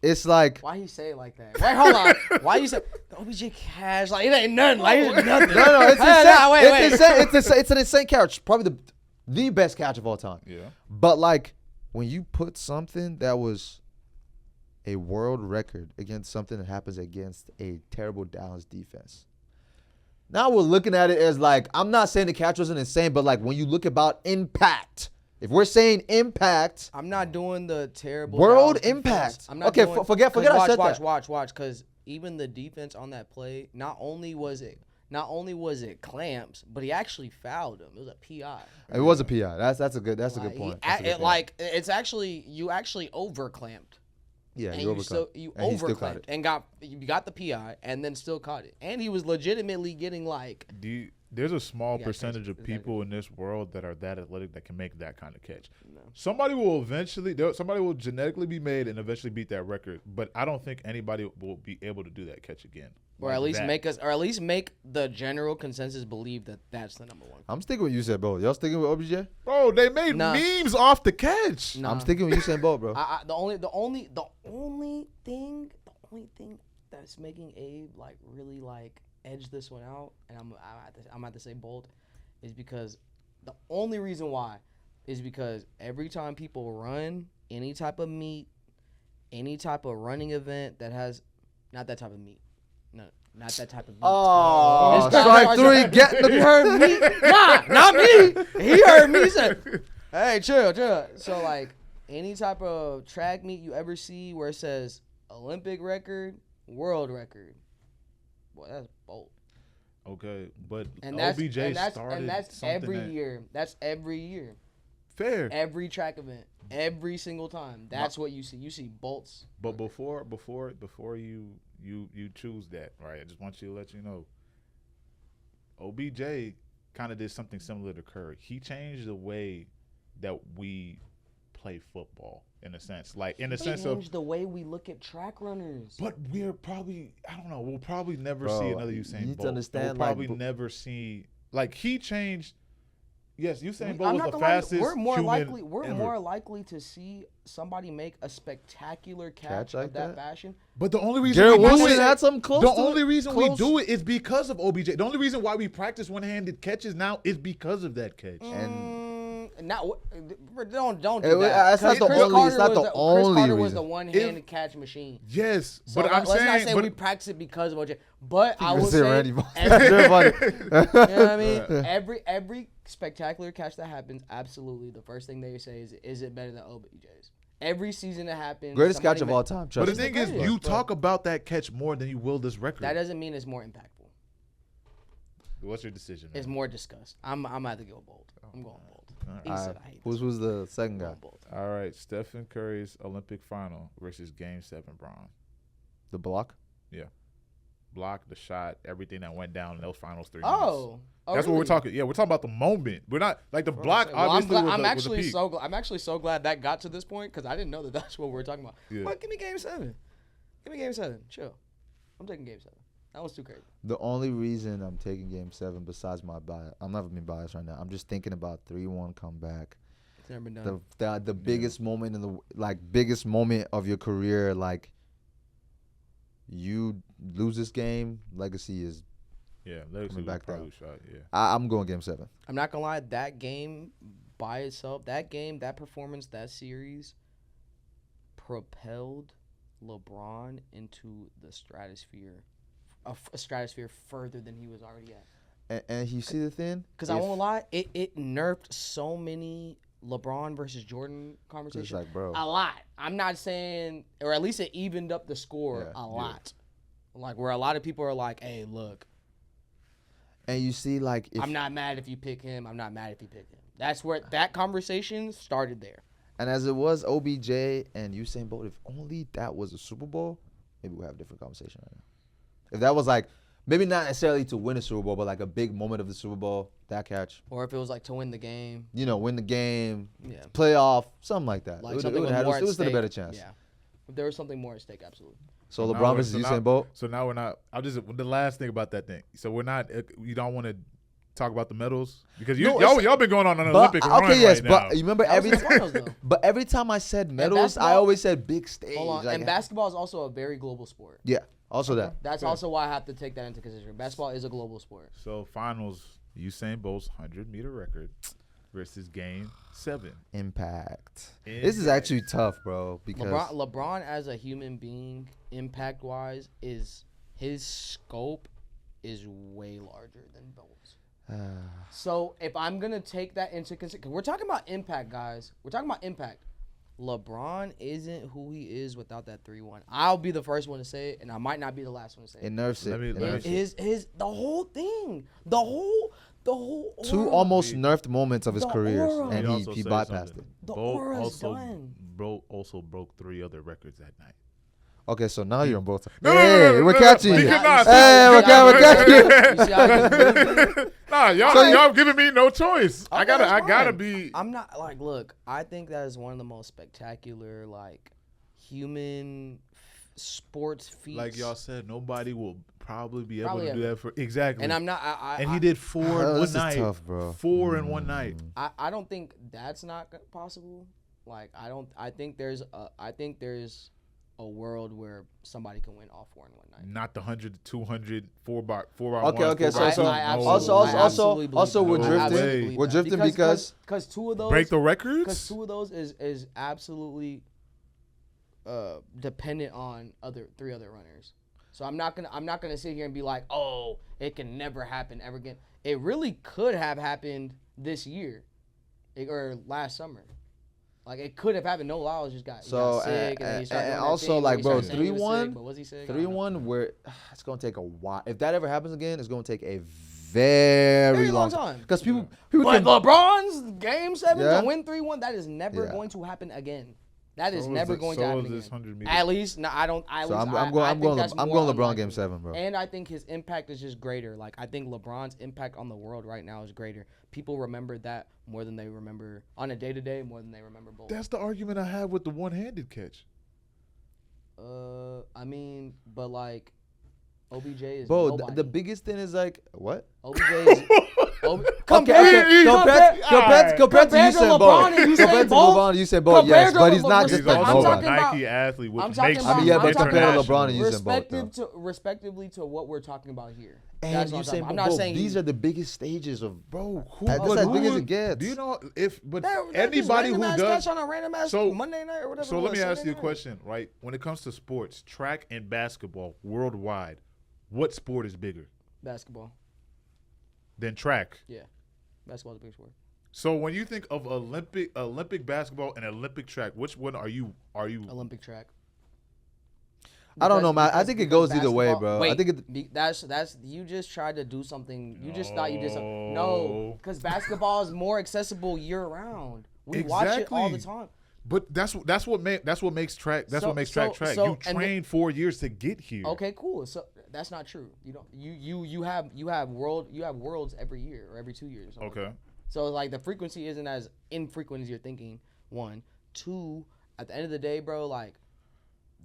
It's like. Why he say it like that? Wait, hold on. Why you say the OBJ catch? Like, it ain't nothing. Like, it's nothing. No, it's insane. Wait. It's an insane catch. Probably the best catch of all time. Yeah. But, like, when you put something that was a world record against something that happens against a terrible Dallas defense. Now we're looking at it as like, I'm not saying the catch wasn't insane, but like when you look about impact, if we're saying impact, I'm not doing the terrible world Dallas impact. Defense. I'm not okay, doing, forget I said that. Watch, because even the defense on that play, not only was it clamps, but he actually fouled him. It was a PI. It was a PI. That's a good point. It's actually you actually over clamped. Yeah, and you and over clamped and you got the PI and then still caught it. And he was legitimately getting like. There's a small percentage of people in this world that are that athletic that can make that kind of catch. No. Somebody will genetically be made and eventually beat that record, but I don't think anybody will be able to do that catch again. Or at least make the general consensus believe that that's the number one. I'm sticking with Usain Bolt. Y'all sticking with OBJ? Bro, they made memes off the catch. Nah. I'm sticking with Usain Bolt, bro. The only thing that's making Abe like really like edge this one out, and I'm about to say Bolt, is because the only reason why is because every time people run any type of meet, any type of running event that has not that type of meet. No, not that type of meat. Oh, strike 3, get the. You heard me? Nah, not me. He heard me. He said, hey, chill. So, like, any type of track meet you ever see where it says Olympic record, world record, boy, that's bold. Okay, but OBJ started and that's every year. That's every year. Fair. Every track event, every single time. That's what you see. You see bolts. But before you choose that, right? I just want you to let you know. OBJ kind of did something similar to Curry. He changed the way that we play football, in a sense. Like, in a sense of... changed the way we look at track runners. But we're probably... I don't know. We'll probably never see another Usain Bolt. You need to understand, we'll probably never see... Like, he changed... Yes, Usain Bolt was the fastest We're more ever. likely to see somebody make a spectacular catch like of that fashion. But the only reason Garrett Wilson had something close. The only reason we do it is because of OBJ. The only reason why we practice one-handed catches now is because of that catch. Don't do that. That's not the only. It's not the only Chris Carter reason. was the one-handed catch machine. Yes, so but let's not say we practice it because of OJ. But I will say, Randy Moss. you know what I mean? Every spectacular catch that happens, absolutely, the first thing they say is it better than OBJ's? Every season that happens. Greatest catch of all time. But the thing is, you talk about that catch more than you will this record. That doesn't mean it's more impactful. What's your decision? It's more discussed. I'm about to go bold. I'm going bold. He said I hate who's the second guy? All right, Stephen Curry's Olympic final versus Game 7 Bron. The block? Yeah. Block, the shot, everything that went down in those finals 3 minutes. That's what we're talking. Yeah, we're talking about the moment. We're not like the block. Obviously, I'm actually so glad that got to this point because I didn't know that's what we were talking about. Yeah. Well, give me Game 7. Give me Game 7. Chill. I'm taking Game 7. That was too crazy. The only reason I'm taking Game 7, besides my bias, I'm not being biased right now. I'm just thinking about 3-1 comeback. It's never been done. The biggest moment in the biggest moment of your career, you lose this game, legacy is legacy back down. Shot, yeah. I'm going Game 7. I'm not gonna lie, that game by itself, that performance, that series propelled LeBron into the stratosphere. A stratosphere further than he was already at. And you see the thing? Because I won't lie, it nerfed so many LeBron versus Jordan conversations. It's bro. A lot. I'm not saying, or at least it evened up the score a lot. Yeah. Where a lot of people are like, hey, look. And you see, I'm not mad if you pick him. I'm not mad if you pick him. That's where that conversation started there. And as it was OBJ and Usain Bolt, if only that was a Super Bowl, maybe we'll have a different conversation right now. If that was maybe not necessarily to win a Super Bowl, but a big moment of the Super Bowl, that catch. Or if it was to win the game. Win the game, playoff, something like that. It was a better chance. Yeah. If there was something more at stake, absolutely. So LeBron versus Usain Bolt? So now we're not, the last thing about that thing. So we're not, you don't want to talk about the medals? Because y'all been going on an Olympic run right now. But you remember every time I said medals, I always said big stage. Hold on. And basketball is also a very global sport. Yeah. Also that. That's also why I have to take that into consideration. Basketball is a global sport. So finals, Usain Bolt's 100-meter record versus Game 7. Impact. This is actually tough, bro. Because LeBron as a human being, impact-wise, his scope is way larger than Bolt's. So if I'm gonna take that into consideration, we're talking about impact, guys. We're talking about impact. LeBron isn't who he is without that 3-1. I'll be the first one to say it, and I might not be the last one to say it. It nerfs it. The whole thing, the whole aura. 2 almost nerfed moments of his career, and he bypassed it. The aura's done. Bolt also broke 3 other records that night. Okay, so now you're on both. We're catching you. Hey, we're catching you. Nah, y'all giving me no choice. I gotta be. I'm not look. I think that is one of the most spectacular human sports feats. Like y'all said, nobody will probably be able to do that for exactly. And I'm not. And he did 4 in one night. This is tough, bro. 4 in one night. I don't think that's not possible. I think there's a world where somebody can win all 4 in one night. Not the 100, 200, 4x1. Okay. So we're drifting because 2 of those break the records. Because 2 of those is absolutely dependent on 3 other runners. So I'm not gonna sit here and be like, oh, it can never happen ever again. It really could have happened this year, or last summer. It could have happened. No, Lyles just got sick, and then he started and also 3-1. But was he sick? 3-1, where it's gonna take a while. If that ever happens again, it's gonna take a very long time. Because people. But LeBron's Game 7 to win 3-1, that is never going to happen again. That is never going to happen again. At least, no, I don't. I'm going LeBron Game 7, bro. And I think his impact is just greater. I think LeBron's impact on the world right now is greater. People remember that more than they remember on a day-to-day, more than they remember Bolt. That's the argument I have with the one-handed catch. I mean, but OBJ is bro. nobody. The biggest thing is what? OBJ is compared to Usain Bolt. Compared to LeBron and Usain Bolt, yes, but he's not just a nobody. Nike athlete, which makes but compared to LeBron and Usain Bolt, respectively to what we're talking about here. And Usain Bolt, I'm not saying these are the biggest stages of bro. That's as big as it gets. Do you know anybody who does on a random ass Monday night or whatever? So let me ask you a question, right? When it comes to sports, track and basketball worldwide, what sport is bigger? Basketball. Than track? Yeah, basketball's a big sport. So when you think of Olympic basketball and Olympic track, which one are you? Olympic track. I don't know, man. I think it goes either way, bro. Wait, I think that's you just tried to do something. You just thought you did something. No, because basketball is more accessible year round. We watch it all the time. But that's what makes track. That's what makes track. You trained 4 years to get here. Okay, cool. So that's not true. You don't. You have worlds every year or every 2 years. Okay. So like the frequency isn't as infrequent as you're thinking. 1, 2. At the end of the day, bro, like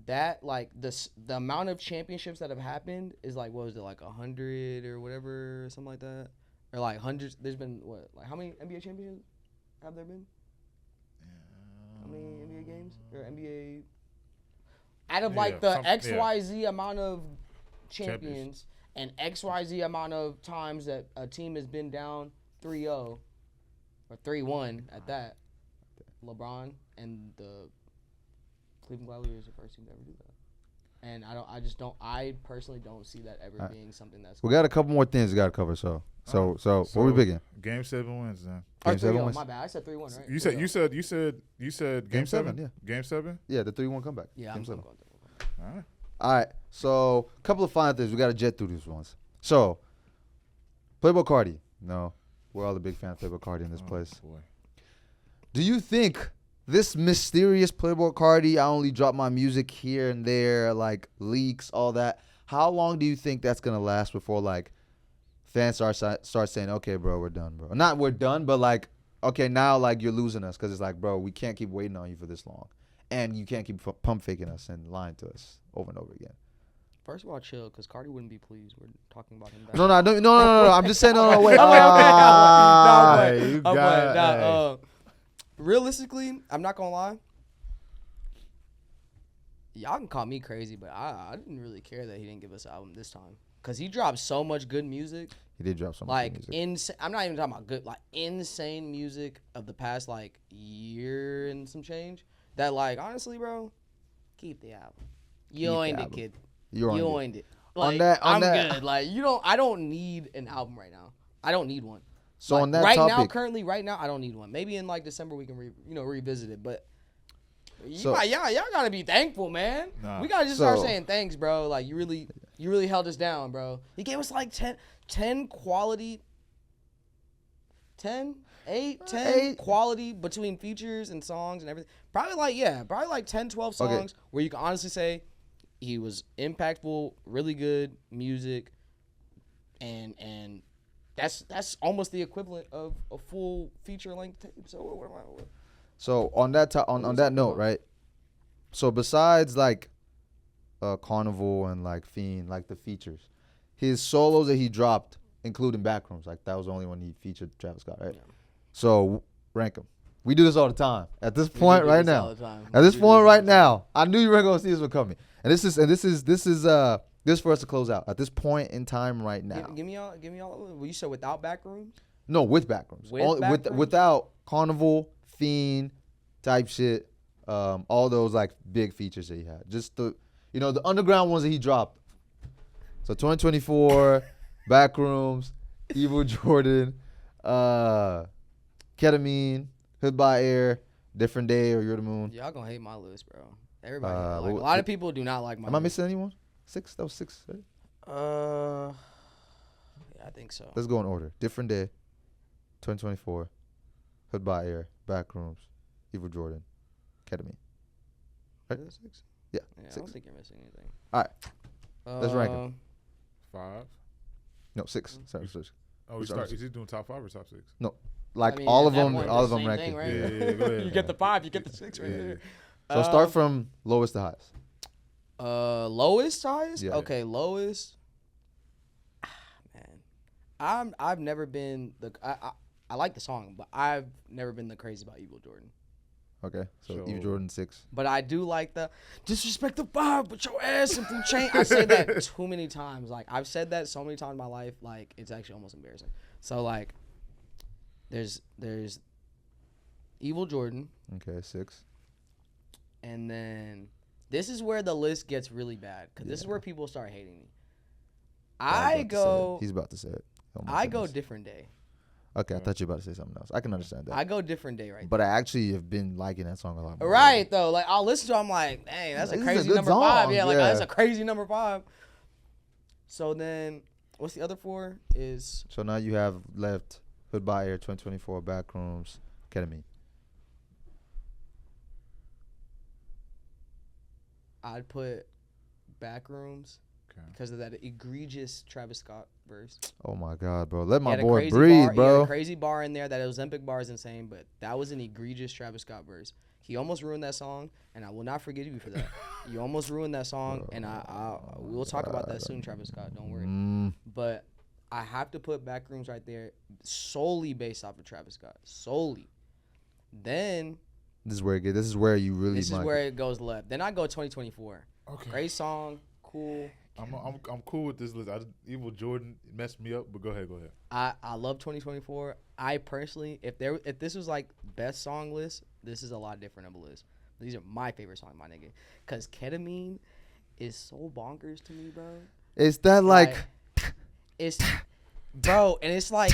that, like the amount of championships that have happened is like, what was it, like 100 or whatever, something like that, or like hundreds. There's been what, like how many NBA championships have there been? How many NBA games or NBA? Out of like the XYZ amount of champions and XYZ amount of times that a team has been down 3-0 or 3-1 at that, LeBron and the Cleveland Cavaliers are the first team to ever do that. And I personally don't see that ever being something that's. We got a couple more things we got to cover. So what we picking? Game 7 wins then. Game 7 wins. My bad. I said 3-1, right? You said game 7. Yeah. Game 7. Yeah, the 3-1 comeback. Yeah, game I'm 7. going All right. So a couple of final things. We got to jet through these ones. So Playboi Carti. No, we're all a big fan of Playboi Carti in this place. Boy. Do you think this mysterious Playboi Carti, I only drop my music here and there, like leaks, all that, how long do you think that's going to last before like fans start saying, okay, bro, we're done, bro? Not we're done, but like, okay, now like you're losing us because it's like, bro, we can't keep waiting on you for this long. And you can't keep pump faking us and lying to us over and over again. First of all, chill, because Carti wouldn't be pleased. We're talking about him. No, I'm just saying, no, wait. Realistically, I'm not gonna lie. Y'all can call me crazy, but I didn't really care that he didn't give us an album this time, cause he dropped so much good music. He did drop so much good music. I'm not even talking about good, like insane music of the past like year and some change. That like honestly, bro, keep the album. You owned it, kid. You owned it. Like, I'm good. Like I don't need an album right now. I don't need one. So like, on that topic, currently right now, I don't need one. Maybe in like December we can revisit it. But y'all gotta be thankful, man. Nah. We gotta just start saying thanks, bro. Like you really held us down, bro. He gave us like 10 quality, 10 quality between features and songs and everything. Probably like 10, 12 songs where you can honestly say he was impactful, really good music, and that's almost the equivalent of a full feature-length tape. So what am I? So on that note, right? So besides like Carnival and like Fiend, like the features, his solos that he dropped, including Backrooms, like that was the only one he featured Travis Scott, right? Yeah. So rank them. We do this all the time. At this point right now. At this point right now, I knew you weren't gonna see this one coming. And this is for us to close out. At this point in time right now. Give me all. Well, you said without Backrooms? No, with Backrooms. Without Carnival, Fiend type shit, all those like big features that he had. Just the underground ones that he dropped. So 2024, Backrooms, Evil Jordan, Ketamine, Hood by Air, Different Day, or You're the Moon. Y'all gonna hate my list, bro. Everybody, a lot of people do not like my list. Am I missing anyone? 6? That was 6, right? Yeah, I think so. Let's go in order. Different Day, 2024, Hood by Air, Backrooms, Evil Jordan, Ketamine. Right? 6? Yeah, 6. I don't think you're missing anything. All right. Let's rank them. 5? No, 6. Sorry, 6. Oh, is he doing top 5 or top 6? No. Like all of them ranking. Right? Yeah, go ahead. You get the 5, you get the 6 right there. So start from lowest to highest. Lowest to highest? Yeah. Okay, lowest. Man, I've never been I like the song, but I've never been the crazy about Evil Jordan. Okay, so Evil Jordan 6. But I do like the disrespect the 5, put your ass in food chain. I say that too many times. Like I've said that so many times in my life. Like it's actually almost embarrassing. So like, there's Evil Jordan. Okay, 6. And then this is where the list gets really bad because this is where people start hating me. He's about to say it. I go Different Day. Okay, I thought you were about to say something else. I can understand that. I go different day right But I actually have been liking that song a lot more. Right, though. Like, I'll listen to it, I'm like, dang, that's a crazy number 5. Yeah, like, that's a crazy number 5. So then, what's the other 4 is... So now you have left Hood by Air, 2024, Backrooms, Ketamine. I'd put Backrooms because of that egregious Travis Scott verse. Oh my God, bro! Let my boy breathe, bro. He had a crazy bar in there. That Ozempic bar is insane, but that was an egregious Travis Scott verse. He almost ruined that song, and I will not forgive you for that. You almost ruined that song, and we will talk about that soon, Travis Scott. Don't worry. But I have to put Backrooms right there, solely based off of Travis Scott. Solely. Then. This is where you really. This is where it goes left. Then I go 2024. Okay. Great song, cool. I'm cool with this list. Evil Jordan messed me up, but go ahead. I love 2024. I personally, if this was like best song list, this is a lot different of a list. These are my favorite songs, my nigga. Cause Ketamine is so bonkers to me, bro. Is that like it's. Bro, and it's like,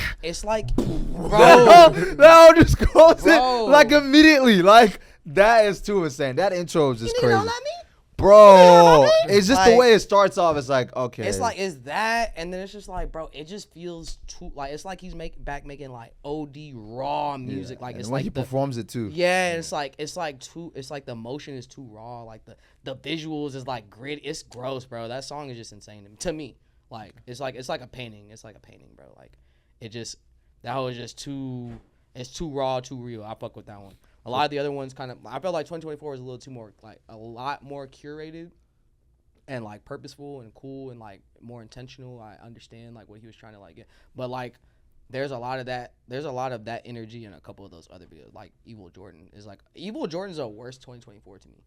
bro. No, just goes it like immediately. Like, that is too insane. That intro is just crazy. Don't let me? Bro, it's just like, the way it starts off. It's like, okay. It's like, is that, and then it's just like, bro, it just feels too, like, it's like he's making like OD raw music. Yeah. Like, and it's when like he performs it too. Yeah, it's like the motion is too raw. Like, the visuals is like gritty. It's gross, bro. That song is just insane to me. Like, it's like a painting. It's like a painting, bro. Like, that was just too, it's too raw, too real. I fuck with that one. A lot of the other ones kind of, I felt like 2024 was a little too more, like, a lot more curated and, like, purposeful and cool and, like, more intentional. I understand, like, what he was trying to, like, get. But, like, there's a lot of that energy in a couple of those other videos. Like, Evil Jordan's the worst 2024 to me.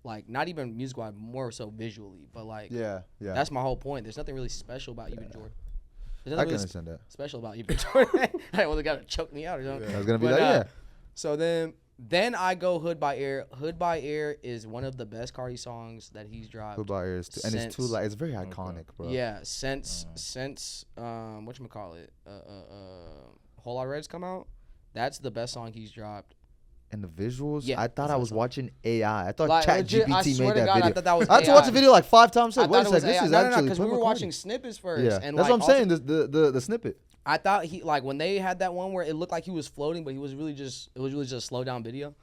Like, not even music-wise, more so visually. But, like, yeah. That's my whole point. There's nothing really special about Evil Jordan. I can understand that. Special about Evil Jordan. I was going to choke me out or something. I was going to be like, yeah. So then I go Hood by Air. Hood by Air is one of the best Carti songs that he's dropped. Hood by Air is and it's too like it's very iconic, bro. Yeah, since whatchamacallit, Whole Lotta Red's come out. That's the best song he's dropped. And the visuals, yeah, I thought I was watching AI. I thought like, ChatGPT made that video. I thought that was I had to watch the video like 5 times. Wait a second, this is actually because we were watching snippets first. Yeah, and that's like, what I'm saying. The snippet. I thought he like when they had that one where it looked like he was floating, but it was really just a slow down video.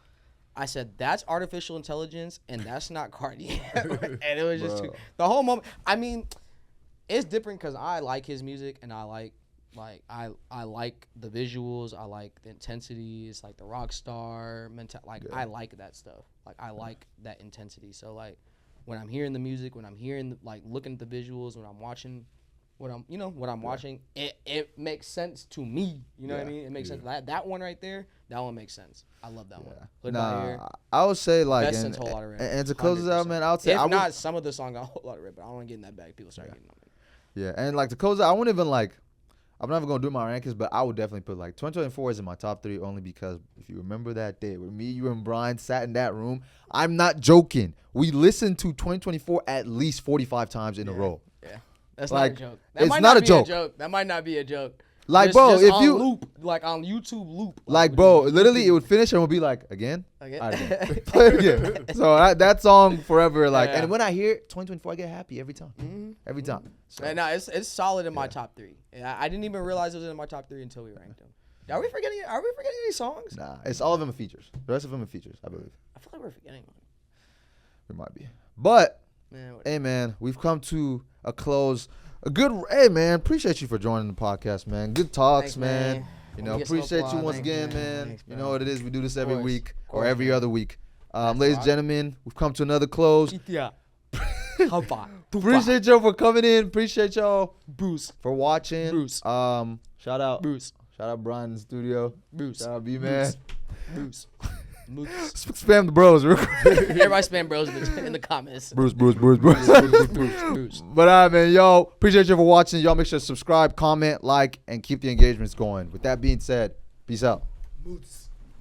I said that's artificial intelligence and that's not Carti. And it was just the whole moment. I mean, it's different because I like his music and I like the visuals. I like the intensity. It's like the rock star mental. Like I like that stuff. Like I like that intensity. So like when I'm hearing the music, when I'm hearing like looking at the visuals, when I'm watching. What I'm watching, it makes sense to me. You know what I mean? It makes sense. That one right there, that one makes sense. I love that one. Hood by Air, I would say like best since Whole Lotta Red. And to close this out, man, I would say if not some of the songs on Whole Lotta Red, but I don't want to get in that bag. People start getting on it. Yeah, and like to close out, I wouldn't even like. I'm not even gonna do my rankings, but I would definitely put like 2024 is in my top 3 only because if you remember that day where me, you, and Brian sat in that room, I'm not joking. We listened to 2024 at least 45 times in a row. Yeah. That's like, not a joke. It's not a joke. That might not be a joke. Like, bro, if on you loop, like on YouTube loop. Like, bro, literally, it would finish and we'll be like, again? Play it again. So that song forever, like, and when I hear it, 2024, I get happy every time. Mm-hmm. Every time. So. And now it's solid in my top 3. I didn't even realize it was in my top 3 until we ranked them. Are we forgetting any songs? Nah, it's all of them are features. The rest of them are features, I believe. I feel like we're forgetting one. We might be. But, hey, man, we've come to a close. Hey, man, appreciate you for joining the podcast, man. Good talks, Thanks, man. You know, appreciate you once again, man. Thanks, you know what it is. We do this every week or every other week. Ladies and gentlemen, we've come to another close. Appreciate y'all for coming in. Appreciate y'all for watching. Shout out Bruce. Shout out Brian in the studio. Shout out B-Man. Spam the bros real quick. Everybody spam bros in the comments. Bruce. But man, yo, appreciate you for watching. Y'all make sure to subscribe, comment, like, and keep the engagements going. With that being said, peace out.